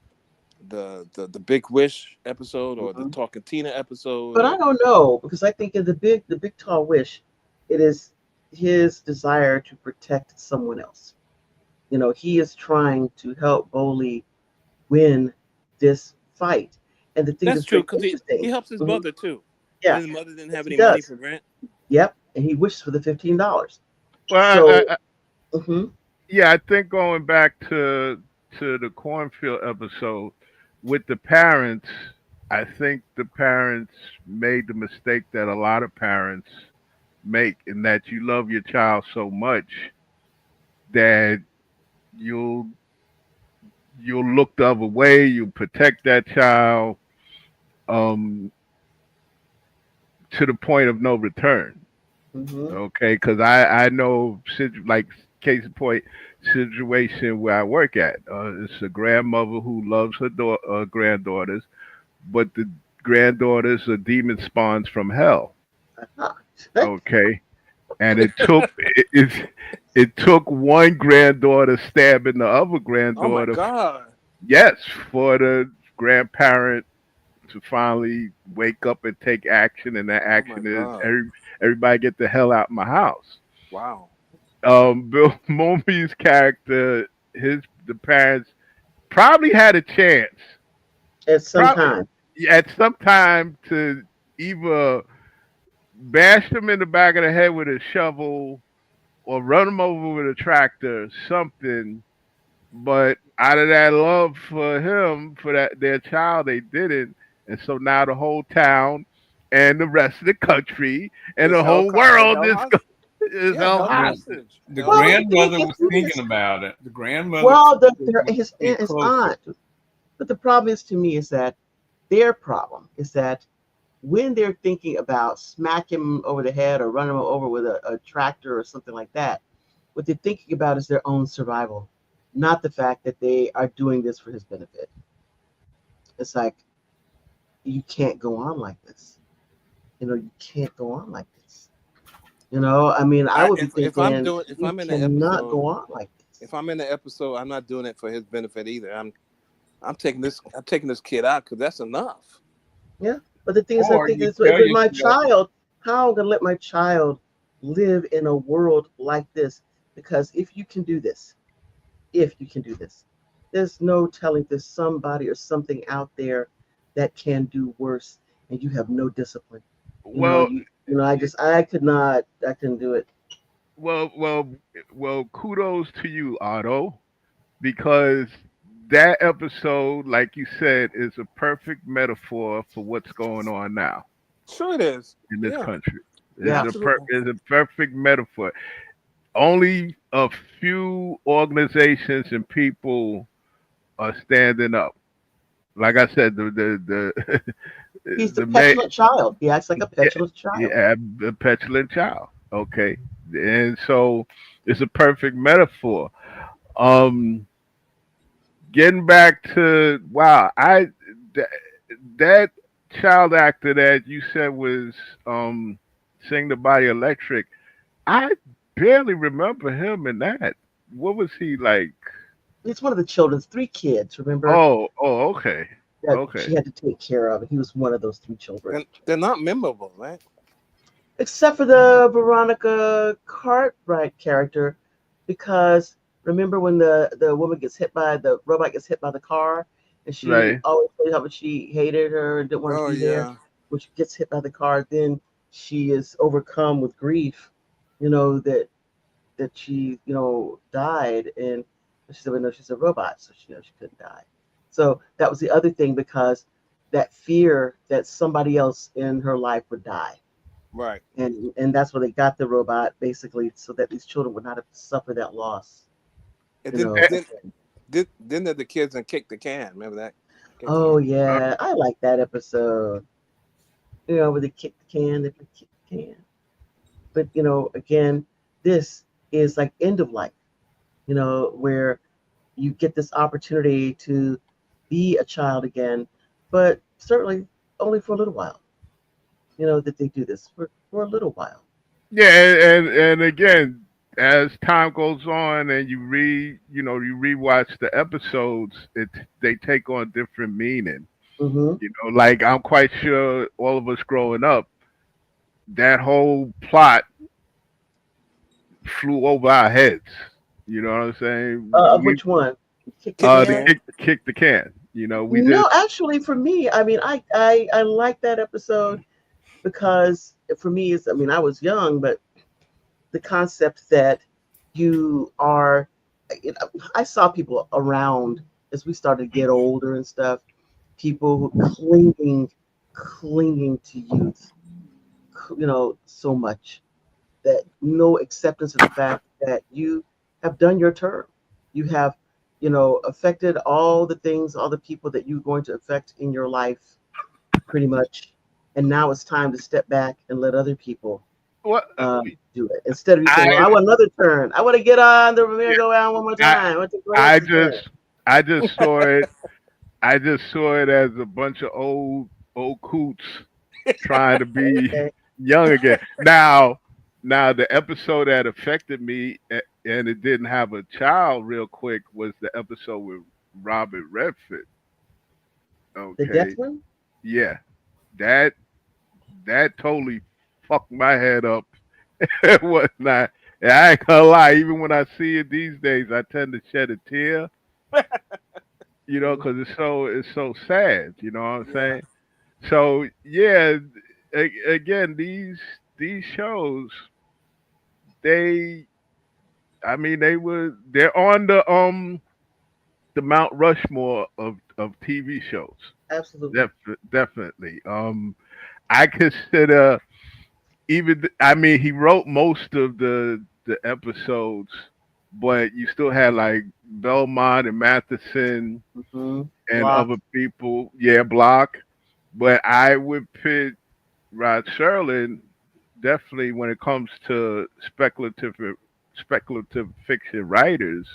the Big Wish episode or the Mm-hmm. Talking Tina episode. But I don't know because I think in the big tall wish, it is his desire to protect someone else. He is trying to help Bowley win this fight. And the thing That's that's true very because he interesting, helps his mhm, mother too, and yeah, his mother didn't yes, have he any money does. for rent. Yep, and he wishes for the $15. Well, So, hmm yeah, I think going back to the cornfield episode with the parents, I think the parents made the mistake that a lot of parents make, in that you love your child so much that you'll you'll look the other way, you protect that child, um, to the point of no return. hmm Okay, because I know like case in point situation where I work at. It's a grandmother who loves her granddaughters, but the granddaughters are demon spawns from hell. uh-huh. Okay, and it took one granddaughter stabbing the other Oh my granddaughter. God! Yes, for the grandparent to finally wake up and take action, and that Oh my action is God! everybody get the hell out of my house. Wow! Bill Moby's character, the parents probably had a chance, At some probably time. at some time, to either bash them in the back of the head with a shovel or run them over with a tractor, something. But out of that love for him, for their child, they didn't, and so now the whole town and the rest of the country and Is the held whole world held is hostage? is Yeah, held held The, hostage. hostage. the Held Well, the hostage. thing grandmother is was with thinking this, about it. The grandmother well, was getting his closer. aunt. But the problem is to me is that their problem is that when they're thinking about smacking him over the head or running him over with a tractor or something like that, what they're thinking about is their own survival, not the fact that they are doing this for his benefit. It's like, you can't go on like this. You can't go on like this. I mean, I would be If I'm thinking, doing if you I'm in the cannot episode go on like if this. I'm in the episode, I'm not doing it for his benefit either. I'm taking this kid out because that's enough. Yeah. But the thing is, I Or think you it's tell with my yourself, child, how I'm going to let my child live in a world like this? Because if you can do this, there's no telling there's somebody or something out there that can do worse, and you have no discipline. Well, I could not. I couldn't do it. well, well, well. Kudos to you, Otto, because that episode, like you said, is a perfect metaphor for what's going on now Sure, it is. in this Yeah, country. Yeah. absolutely. Is a perfect metaphor. Only a few organizations and people are standing up. Like I said, He's the the ma- petulant child. He acts like a yeah, petulant child. yeah, a petulant child. Okay, and so it's a perfect metaphor. Um, Getting back to wow, that, that child actor that you said was sing the body electric. I barely remember him in that. What was he like? He's one of the children's three kids. Remember Oh, okay, that okay, she had to take care of. He was one of those three children. And they're not memorable, right? Except for the Veronica Cartwright character, because remember when the woman gets hit by the robot gets hit by the car, and she right, always said how much she hated her and didn't want Oh to be there. yeah. When she gets hit by the car, then she is overcome with grief, that she died, and she said, well, no, she's a robot, so she couldn't die. So that was the other thing, because that fear that somebody else in her life would die, Right. and that's where they got the robot, basically, so that these children would not have to suffer that loss. And You then know. then then the kids and kick the can. Remember that? Kick the Oh can. yeah, I like that episode. Where they kick the can, they kick the can. But again, this is like end of life. Where you get this opportunity to be a child again, but certainly only for a little while. That they do this for a little while. yeah, and again, as time goes on and you rewatch the episodes, they take on different meaning. Hmm. Like I'm quite sure all of us growing up, that whole plot flew over our heads. You know what I'm saying? Of which one? Kick the Kick the The can. can. kick the can. We No, just actually, for me, I mean, I like that episode because for me, I was young, but the concept that you are, I saw people around as we started to get older and stuff, people who clinging to youth, so much that no acceptance of the fact that you have done your term. You have, affected all the things, all the people that you're going to affect in your life, pretty much. And now it's time to step back and let other people what do it. Instead of you saying, I well, I want another turn. I want to get on the merry-go-round one more I time. I want to take one I else's turn. just saw it. I just saw it as a bunch of old coots trying to be Okay. young again. Now the episode that affected me and it didn't have a child real quick was the episode with Robert Redford. The death Okay, one? yeah, that that totally fucked my head up and whatnot. And I ain't gonna lie, even when I see it these days, I tend to shed a tear, because it's so sad. You know what I'm Yeah. saying? So yeah, again, these shows, they, I mean, they're on the Mount Rushmore of TV shows. Absolutely. Definitely. I consider I mean, he wrote most of the episodes, but you still had like Belmont and Matheson Hmm. and Block. other people. Yeah, Block. But I would put Rod Serling definitely when it comes to speculative fiction writers.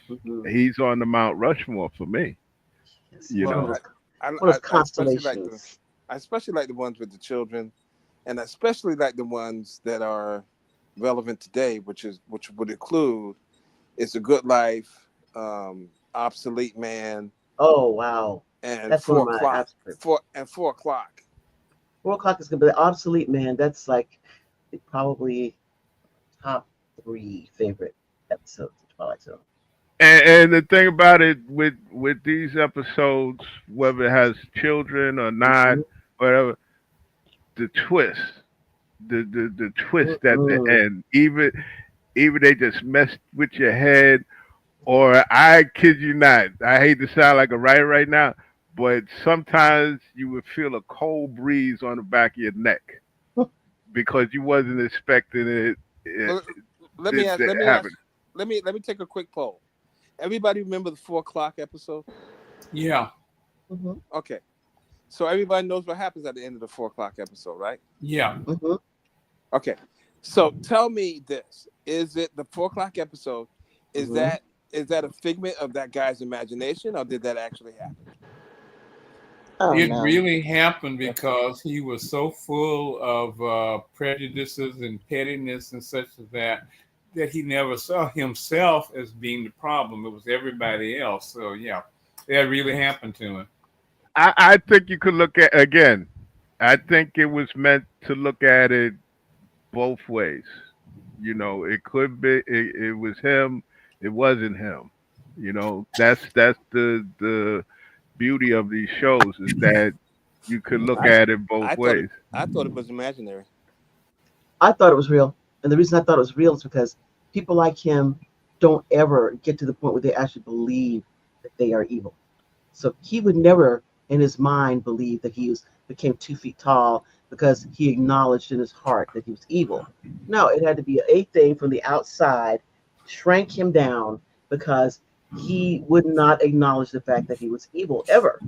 Hmm. He's on the Mount Rushmore for me. Yes, You he's Well, one know. of those, one of those I especially like constellations. the ones with the children, and I especially like the ones that are relevant today, which would include "It's a Good Life," "Obsolete Man," Oh wow, and that's one of "Four my O'clock." absolute. 4 o'clock. 4 o'clock is gonna be the obsolete man. That's like probably top three favorite episodes of Twilight Zone. And the thing about it with these episodes, whether it has children or not, Hmm. whatever, the twist, the twist at the Mm-mm. end. Even they just messed with your head. Or I kid you not, I hate to sound like a writer right now, but sometimes you would feel a cold breeze on the back of your neck because you wasn't expecting Well, let me ask. to Let me happen. ask. Let me take a quick poll. Everybody remember the 4 o'clock episode? Yeah, Mhm. Okay, so everybody knows what happens at the end of the 4 o'clock episode, right? yeah. Mhm. Okay, so tell me this: is it the 4 o'clock episode? Is Mhm. that is that a figment of that guy's imagination, or did that actually happen? Oh It no. really happened because he was so full of prejudices and pettiness and such as that he never saw himself as being the problem. It was everybody else. So yeah, that really happened to him. I think you could look at again. I think it was meant to look at it both ways. You know, it could be it was him, it wasn't him. You know, that's the beauty of these shows is that you could look I at it both I thought it ways. I thought it was imaginary. I thought it was real, and the reason I thought it was real is because people like him don't ever get to the point where they actually believe that they are evil. So he would never, in his mind, believe that he became 2 feet tall because he acknowledged in his heart that he was evil. No, it had to be a thing from the outside, shrank him down because he would not acknowledge the fact that he was evil ever.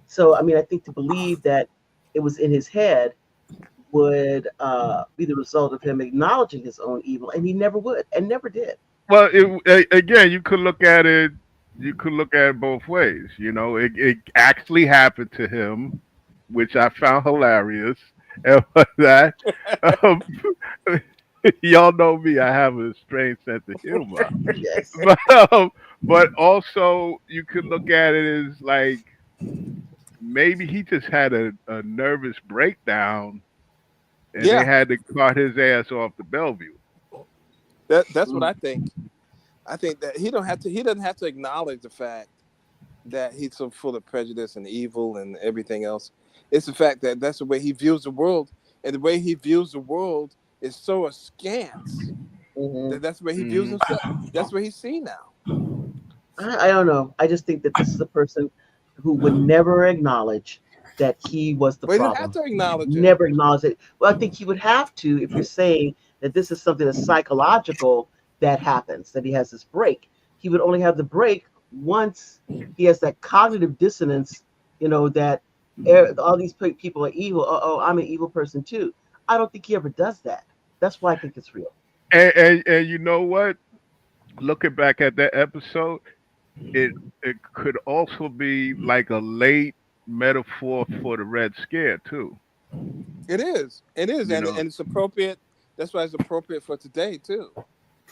So, I mean, I think to believe that it was in his head would be the result of him acknowledging his own evil, and he never would, and never did. Well, again, you could look at it. You could look at it both ways. You know, it actually happened to him, which I found hilarious. And was that, um, y'all know me, I have a strange sense of humor. Yes. But also, you could look at it as like maybe he just had a nervous breakdown, and they Yeah, had to cart his ass off the Bellevue. that's what Mm. I think. I think that he doesn't have to acknowledge the fact that he's so full of prejudice and evil and everything else. It's the fact that that's the way he views the world, and the way he views the world is so askance Hmm. that that's the way he views Hmm. himself. That's what he's seen now. I don't know. I just think that this is a person who would never acknowledge that he was the But he didn't have problem. to acknowledge it. Never acknowledge it. Well, I think he would have to if you're saying that this is something that's psychological that happens, that he has this break. He would only have the break once he has that cognitive dissonance, that all these people are evil. Oh, I'm an evil person too. I don't think he ever does that. That's why I think it's real. And you know what? Looking back at that episode, it could also be like a late metaphor for the Red Scare too. It is. It is, You and know, it's appropriate. That's why it's appropriate for today too.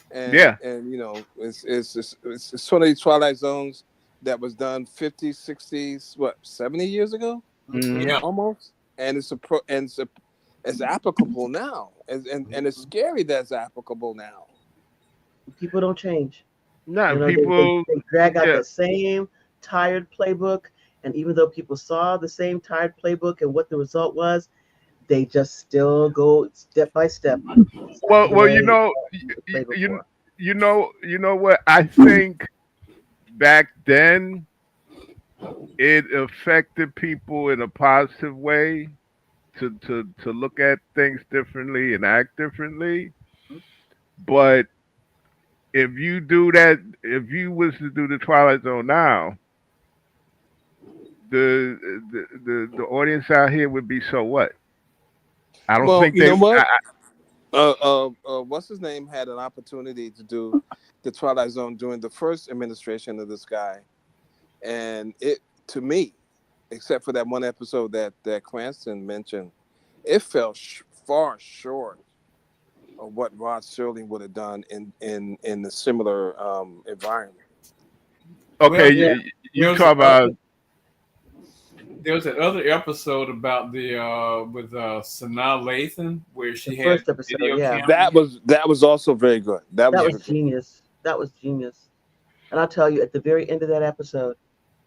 And yeah. it's one of these Twilight Zones that was done 50, 60s, what, 70 years ago, Hmm. Hmm. Yeah. almost. And it's applicable now, and it's scary that it's applicable now. People don't change. Nah, They people. drag out Yeah. that same tired playbook. And even though people saw the same tired playbook and what the result was, they just still go step by step, exactly the Well, way the you, playbook you was. you know what? I think back then it affected people in a positive way to look at things differently and act differently. But if you do that, if you was to do the Twilight Zone now, the audience out here would be so what? I don't Well, think you they. know what? What's his name had an opportunity to do the Twilight Zone during the first administration of this guy, and it, to me, except for that one episode that Cranston mentioned, it fell far short of what Rod Serling would have done in a similar environment. Okay, Well, Yeah. you there's talk a, about there's another episode about the with Sanaa Lathan where The she had first episode, video yeah. camera. That was also very good. That was That very was good. genius. That was genius. And I'll tell you, at the very end of that episode,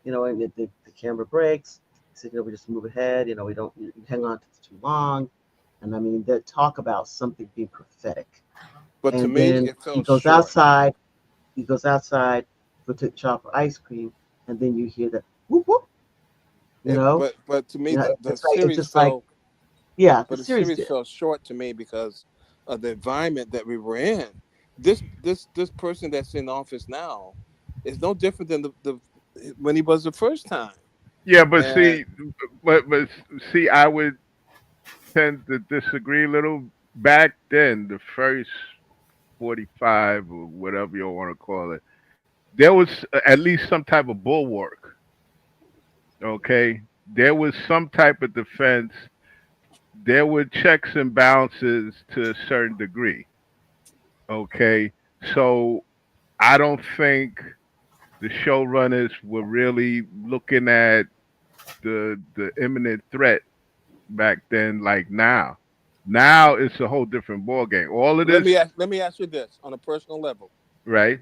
and the camera breaks. He said, we just move ahead. We don't hang on to it too long. and I mean that talk about something being prophetic. But to And me, then it he fell goes short. outside. He goes outside for to shop for ice cream, and then you hear the whoop whoop. You know, But to me, the it's series just like fell. yeah, the But the series series did. fell short to me because of the environment that we were in. This person that's in office now is no different than the when he was the first time. Yeah, but And see, but see, I would tend to disagree a little. Back then, the first 45 or whatever you want to call it, there was at least some type of bulwark. Okay, there was some type of defense. There were checks and balances to a certain degree. Okay, so I don't think the showrunners were really looking at the imminent threat back then like now. Now it's a whole different ball game. All of this, let me ask you this on a personal level: right?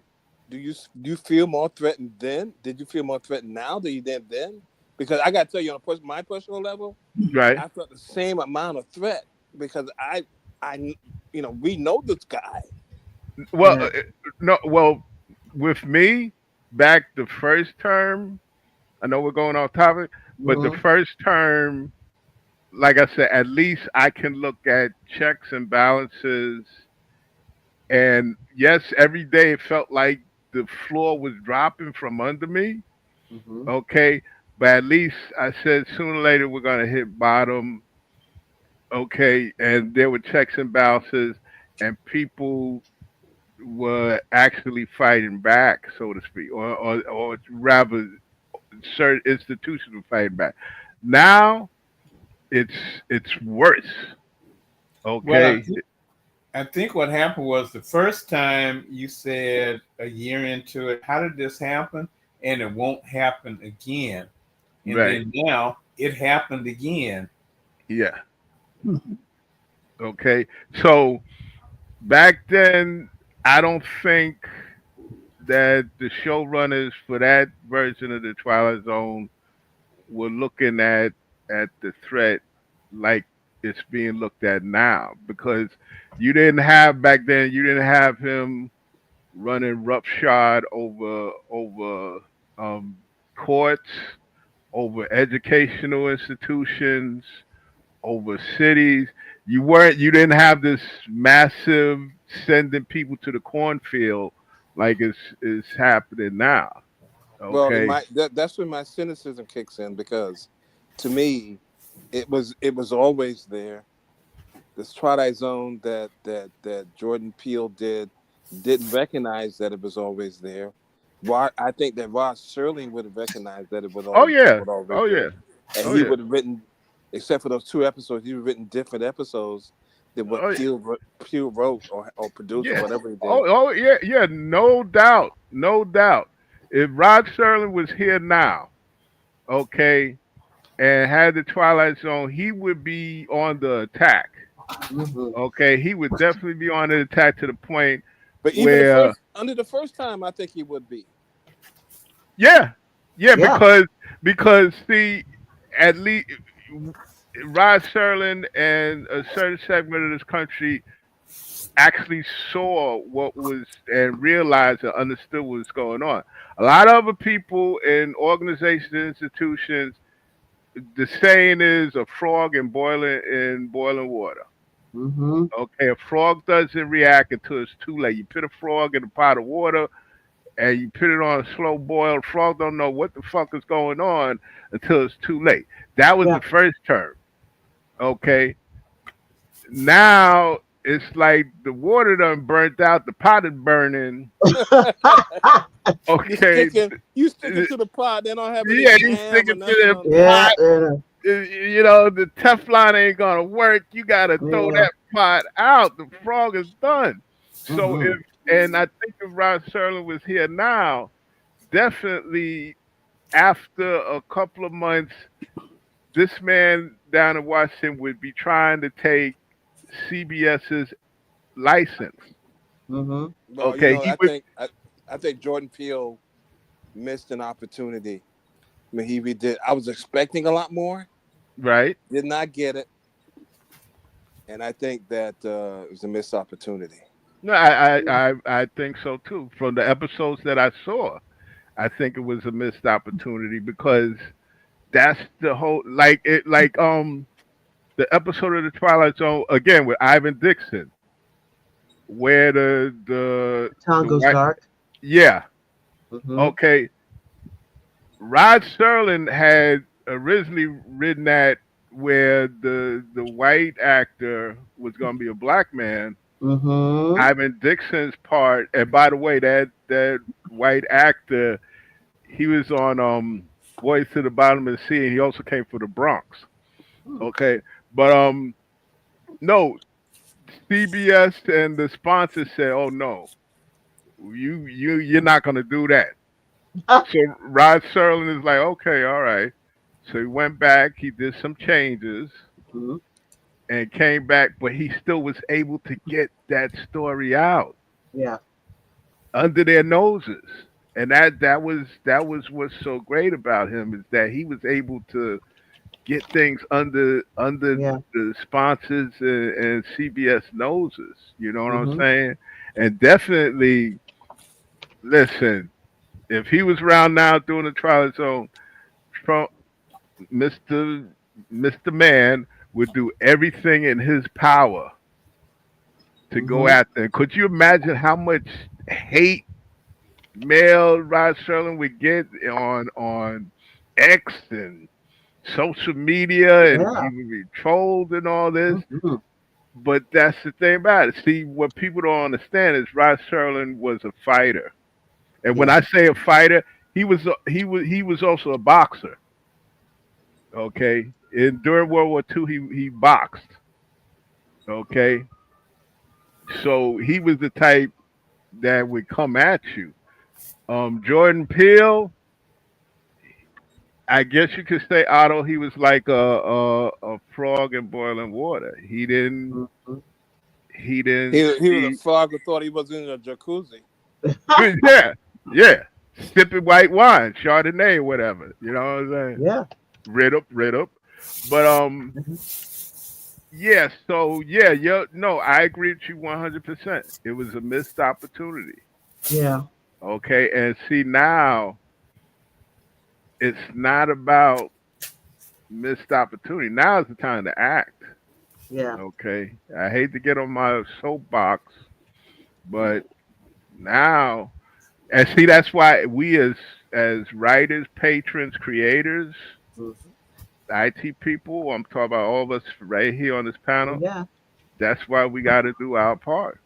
do you feel more threatened then? Did you feel more threatened now than you did then? Because I got to tell you, on my personal level, Right. I felt the same amount of threat because I we know this guy. Well, Yeah. no. Well, with me, back the first term, I know we're going off topic, but the Hmm. first term, like I said, at least I can look at checks and balances. And yes, every day it felt like the floor was dropping from under me. Hmm. Okay. But at least I said sooner or later we're going to hit bottom. Okay. And there were checks and balances, and people were actually fighting back, so to speak, or rather, certain institutions were fighting back. Now it's it's worse. Well, Okay. I think what happened was the first time you said a year into it, how did this happen? And it won't happen again. And Right. then now it happened again. Yeah. Okay. So back then, I don't think that the showrunners for that version of the Twilight Zone were looking at the threat like it's being looked at now, because you didn't have back then. You didn't have him running roughshod over um, courts, over educational institutions, over cities. You didn't have this massive sending people to the cornfield like it's happening now. Well, Okay. that's when my cynicism kicks in because to me it was always there. This Twilight Zone that Jordan Peele didn't recognize that it was always there. I think that Rod Serling would have recognized that Oh yeah. was always Oh there, yeah. and Oh he yeah. would have written, except for those two episodes, he would have written different episodes than what Oh yeah. Peele wrote or produced or Yeah. whatever he did. Oh yeah. Yeah. No doubt. No doubt. If Rod Serling was here now, okay, and had the Twilight Zone, he would be on the attack. Hmm. Okay, he would definitely be on the attack to the point But even where, under the first time, I think he would be. yeah, yeah, Yeah. because see, at least Rod Serling and a certain segment of this country actually saw what was and realized and understood what was going on. A lot of other people in organizations and institutions, the saying is a frog in boiling water. Hmm. Okay, a frog doesn't react until it's too late. You put a frog in a pot of water and you put it on a slow boil. Frog don't know what the fuck is going on until it's too late. That was Yeah. the first term. Okay, now it's like the water done burnt out, the pot is burning. Okay, You sticking to the pot. They don't have any yeah, you stick jam or it nothing to on the there. Yeah. pot. You know the Teflon ain't gonna work. You gotta throw Yeah. that pot out. The frog is done. So Hmm. and I think if Rod Serling was here now, definitely after a couple of months, this man down in Washington would be trying to take CBS's license. Hmm. Well, Okay, he would, I think Jordan Peele missed an opportunity when he redid. I was expecting a lot more, right. did not get it, and I think that it was a missed opportunity. No, I think so too. From the episodes that I saw, I think it was a missed opportunity because that's the whole the episode of the Twilight Zone again with Ivan Dixon, where Town the goes white dark. yeah, Mm-hmm. okay. Rod Serling had originally written that where the white actor was going to be a black man. Mm-hmm. Ivan Dixon's part, and by the way, that white actor, he was on Voice to the Bottom of the Sea, and he also came for the Bronx. Okay, but no, CBS and the sponsor said, "Oh no, you're not going to do that." So Rod Serling is like, "Okay, all right." So he went back, he did some changes, Mm-hmm. and came back, but he still was able to get that story out Yeah. under their noses. And that was what's so great about him is that he was able to get things under Yeah. the sponsors and CBS noses. You know what I'm Mm-hmm. saying? And definitely, listen, if he was around now doing the Twilight Zone, Trump, Mister Mister Man would do everything in his power to go Mm-hmm. after. Could you imagine how much hate mail Rod Serling would get on X and social media, and he Yeah. would be trolled and all this? Mm-hmm. But that's the thing about it. See, what people don't understand is Rod Serling was a fighter, and when Yeah. I say a fighter, he was also a boxer. Okay, and during World War II, he boxed. Okay, so he was the type that would come at you. Jordan Peele, I guess you could say Otto. He was like a frog in boiling water. Mm-hmm. He didn't He was a see. frog who thought he was in a jacuzzi. Yeah, yeah, sipping white wine, Chardonnay, whatever. You know what I'm saying? Yeah. Rid up. But Mm-hmm. yeah. So yeah. No, I agree with you 100%. It was a missed opportunity. Yeah. Okay, and see now it's not about missed opportunity. Now is the time to act. Yeah. Okay, I hate to get on my soapbox, but now, and see, that's why we as writers, patrons, creators, Mm-hmm. IT people, I'm talking about all of us right here on this Oh, panel. yeah. That's why we got to do our part.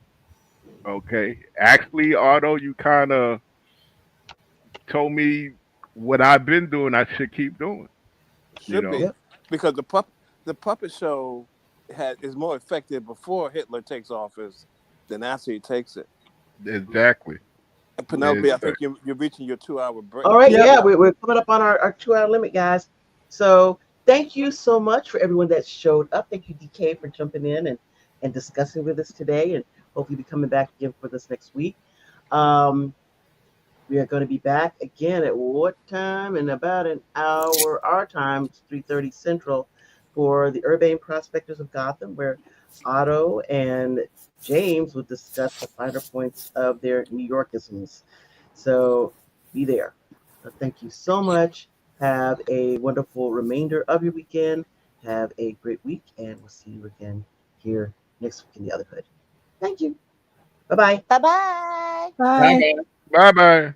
Okay, actually, Otto, you kind of told me what I've been doing. I should keep doing. You Should know, be Yep. because the puppet show is more effective before Hitler takes office than after he takes it. exactly. And Penelope, I think Exactly. you're reaching your 2 hour break. All right. Yep. Yeah. We're coming up on our 2 hour limit, guys. So thank you so much for everyone that showed up. Thank you, DK, for jumping in and discussing with us today. And hope you'll be coming back again for this next week. Um, We are going to be back again at what time? In about an hour, our time, it's 3:30 Central, for the Urbane Prospectors of Gotham, where Otto and James will discuss the finer points of their New Yorkisms. So be there. So thank you so much. Have a wonderful remainder of your weekend. Have a great week, and we'll see you again here next week in the other hood. Thank you. Bye bye. Bye bye. Bye. Bye bye.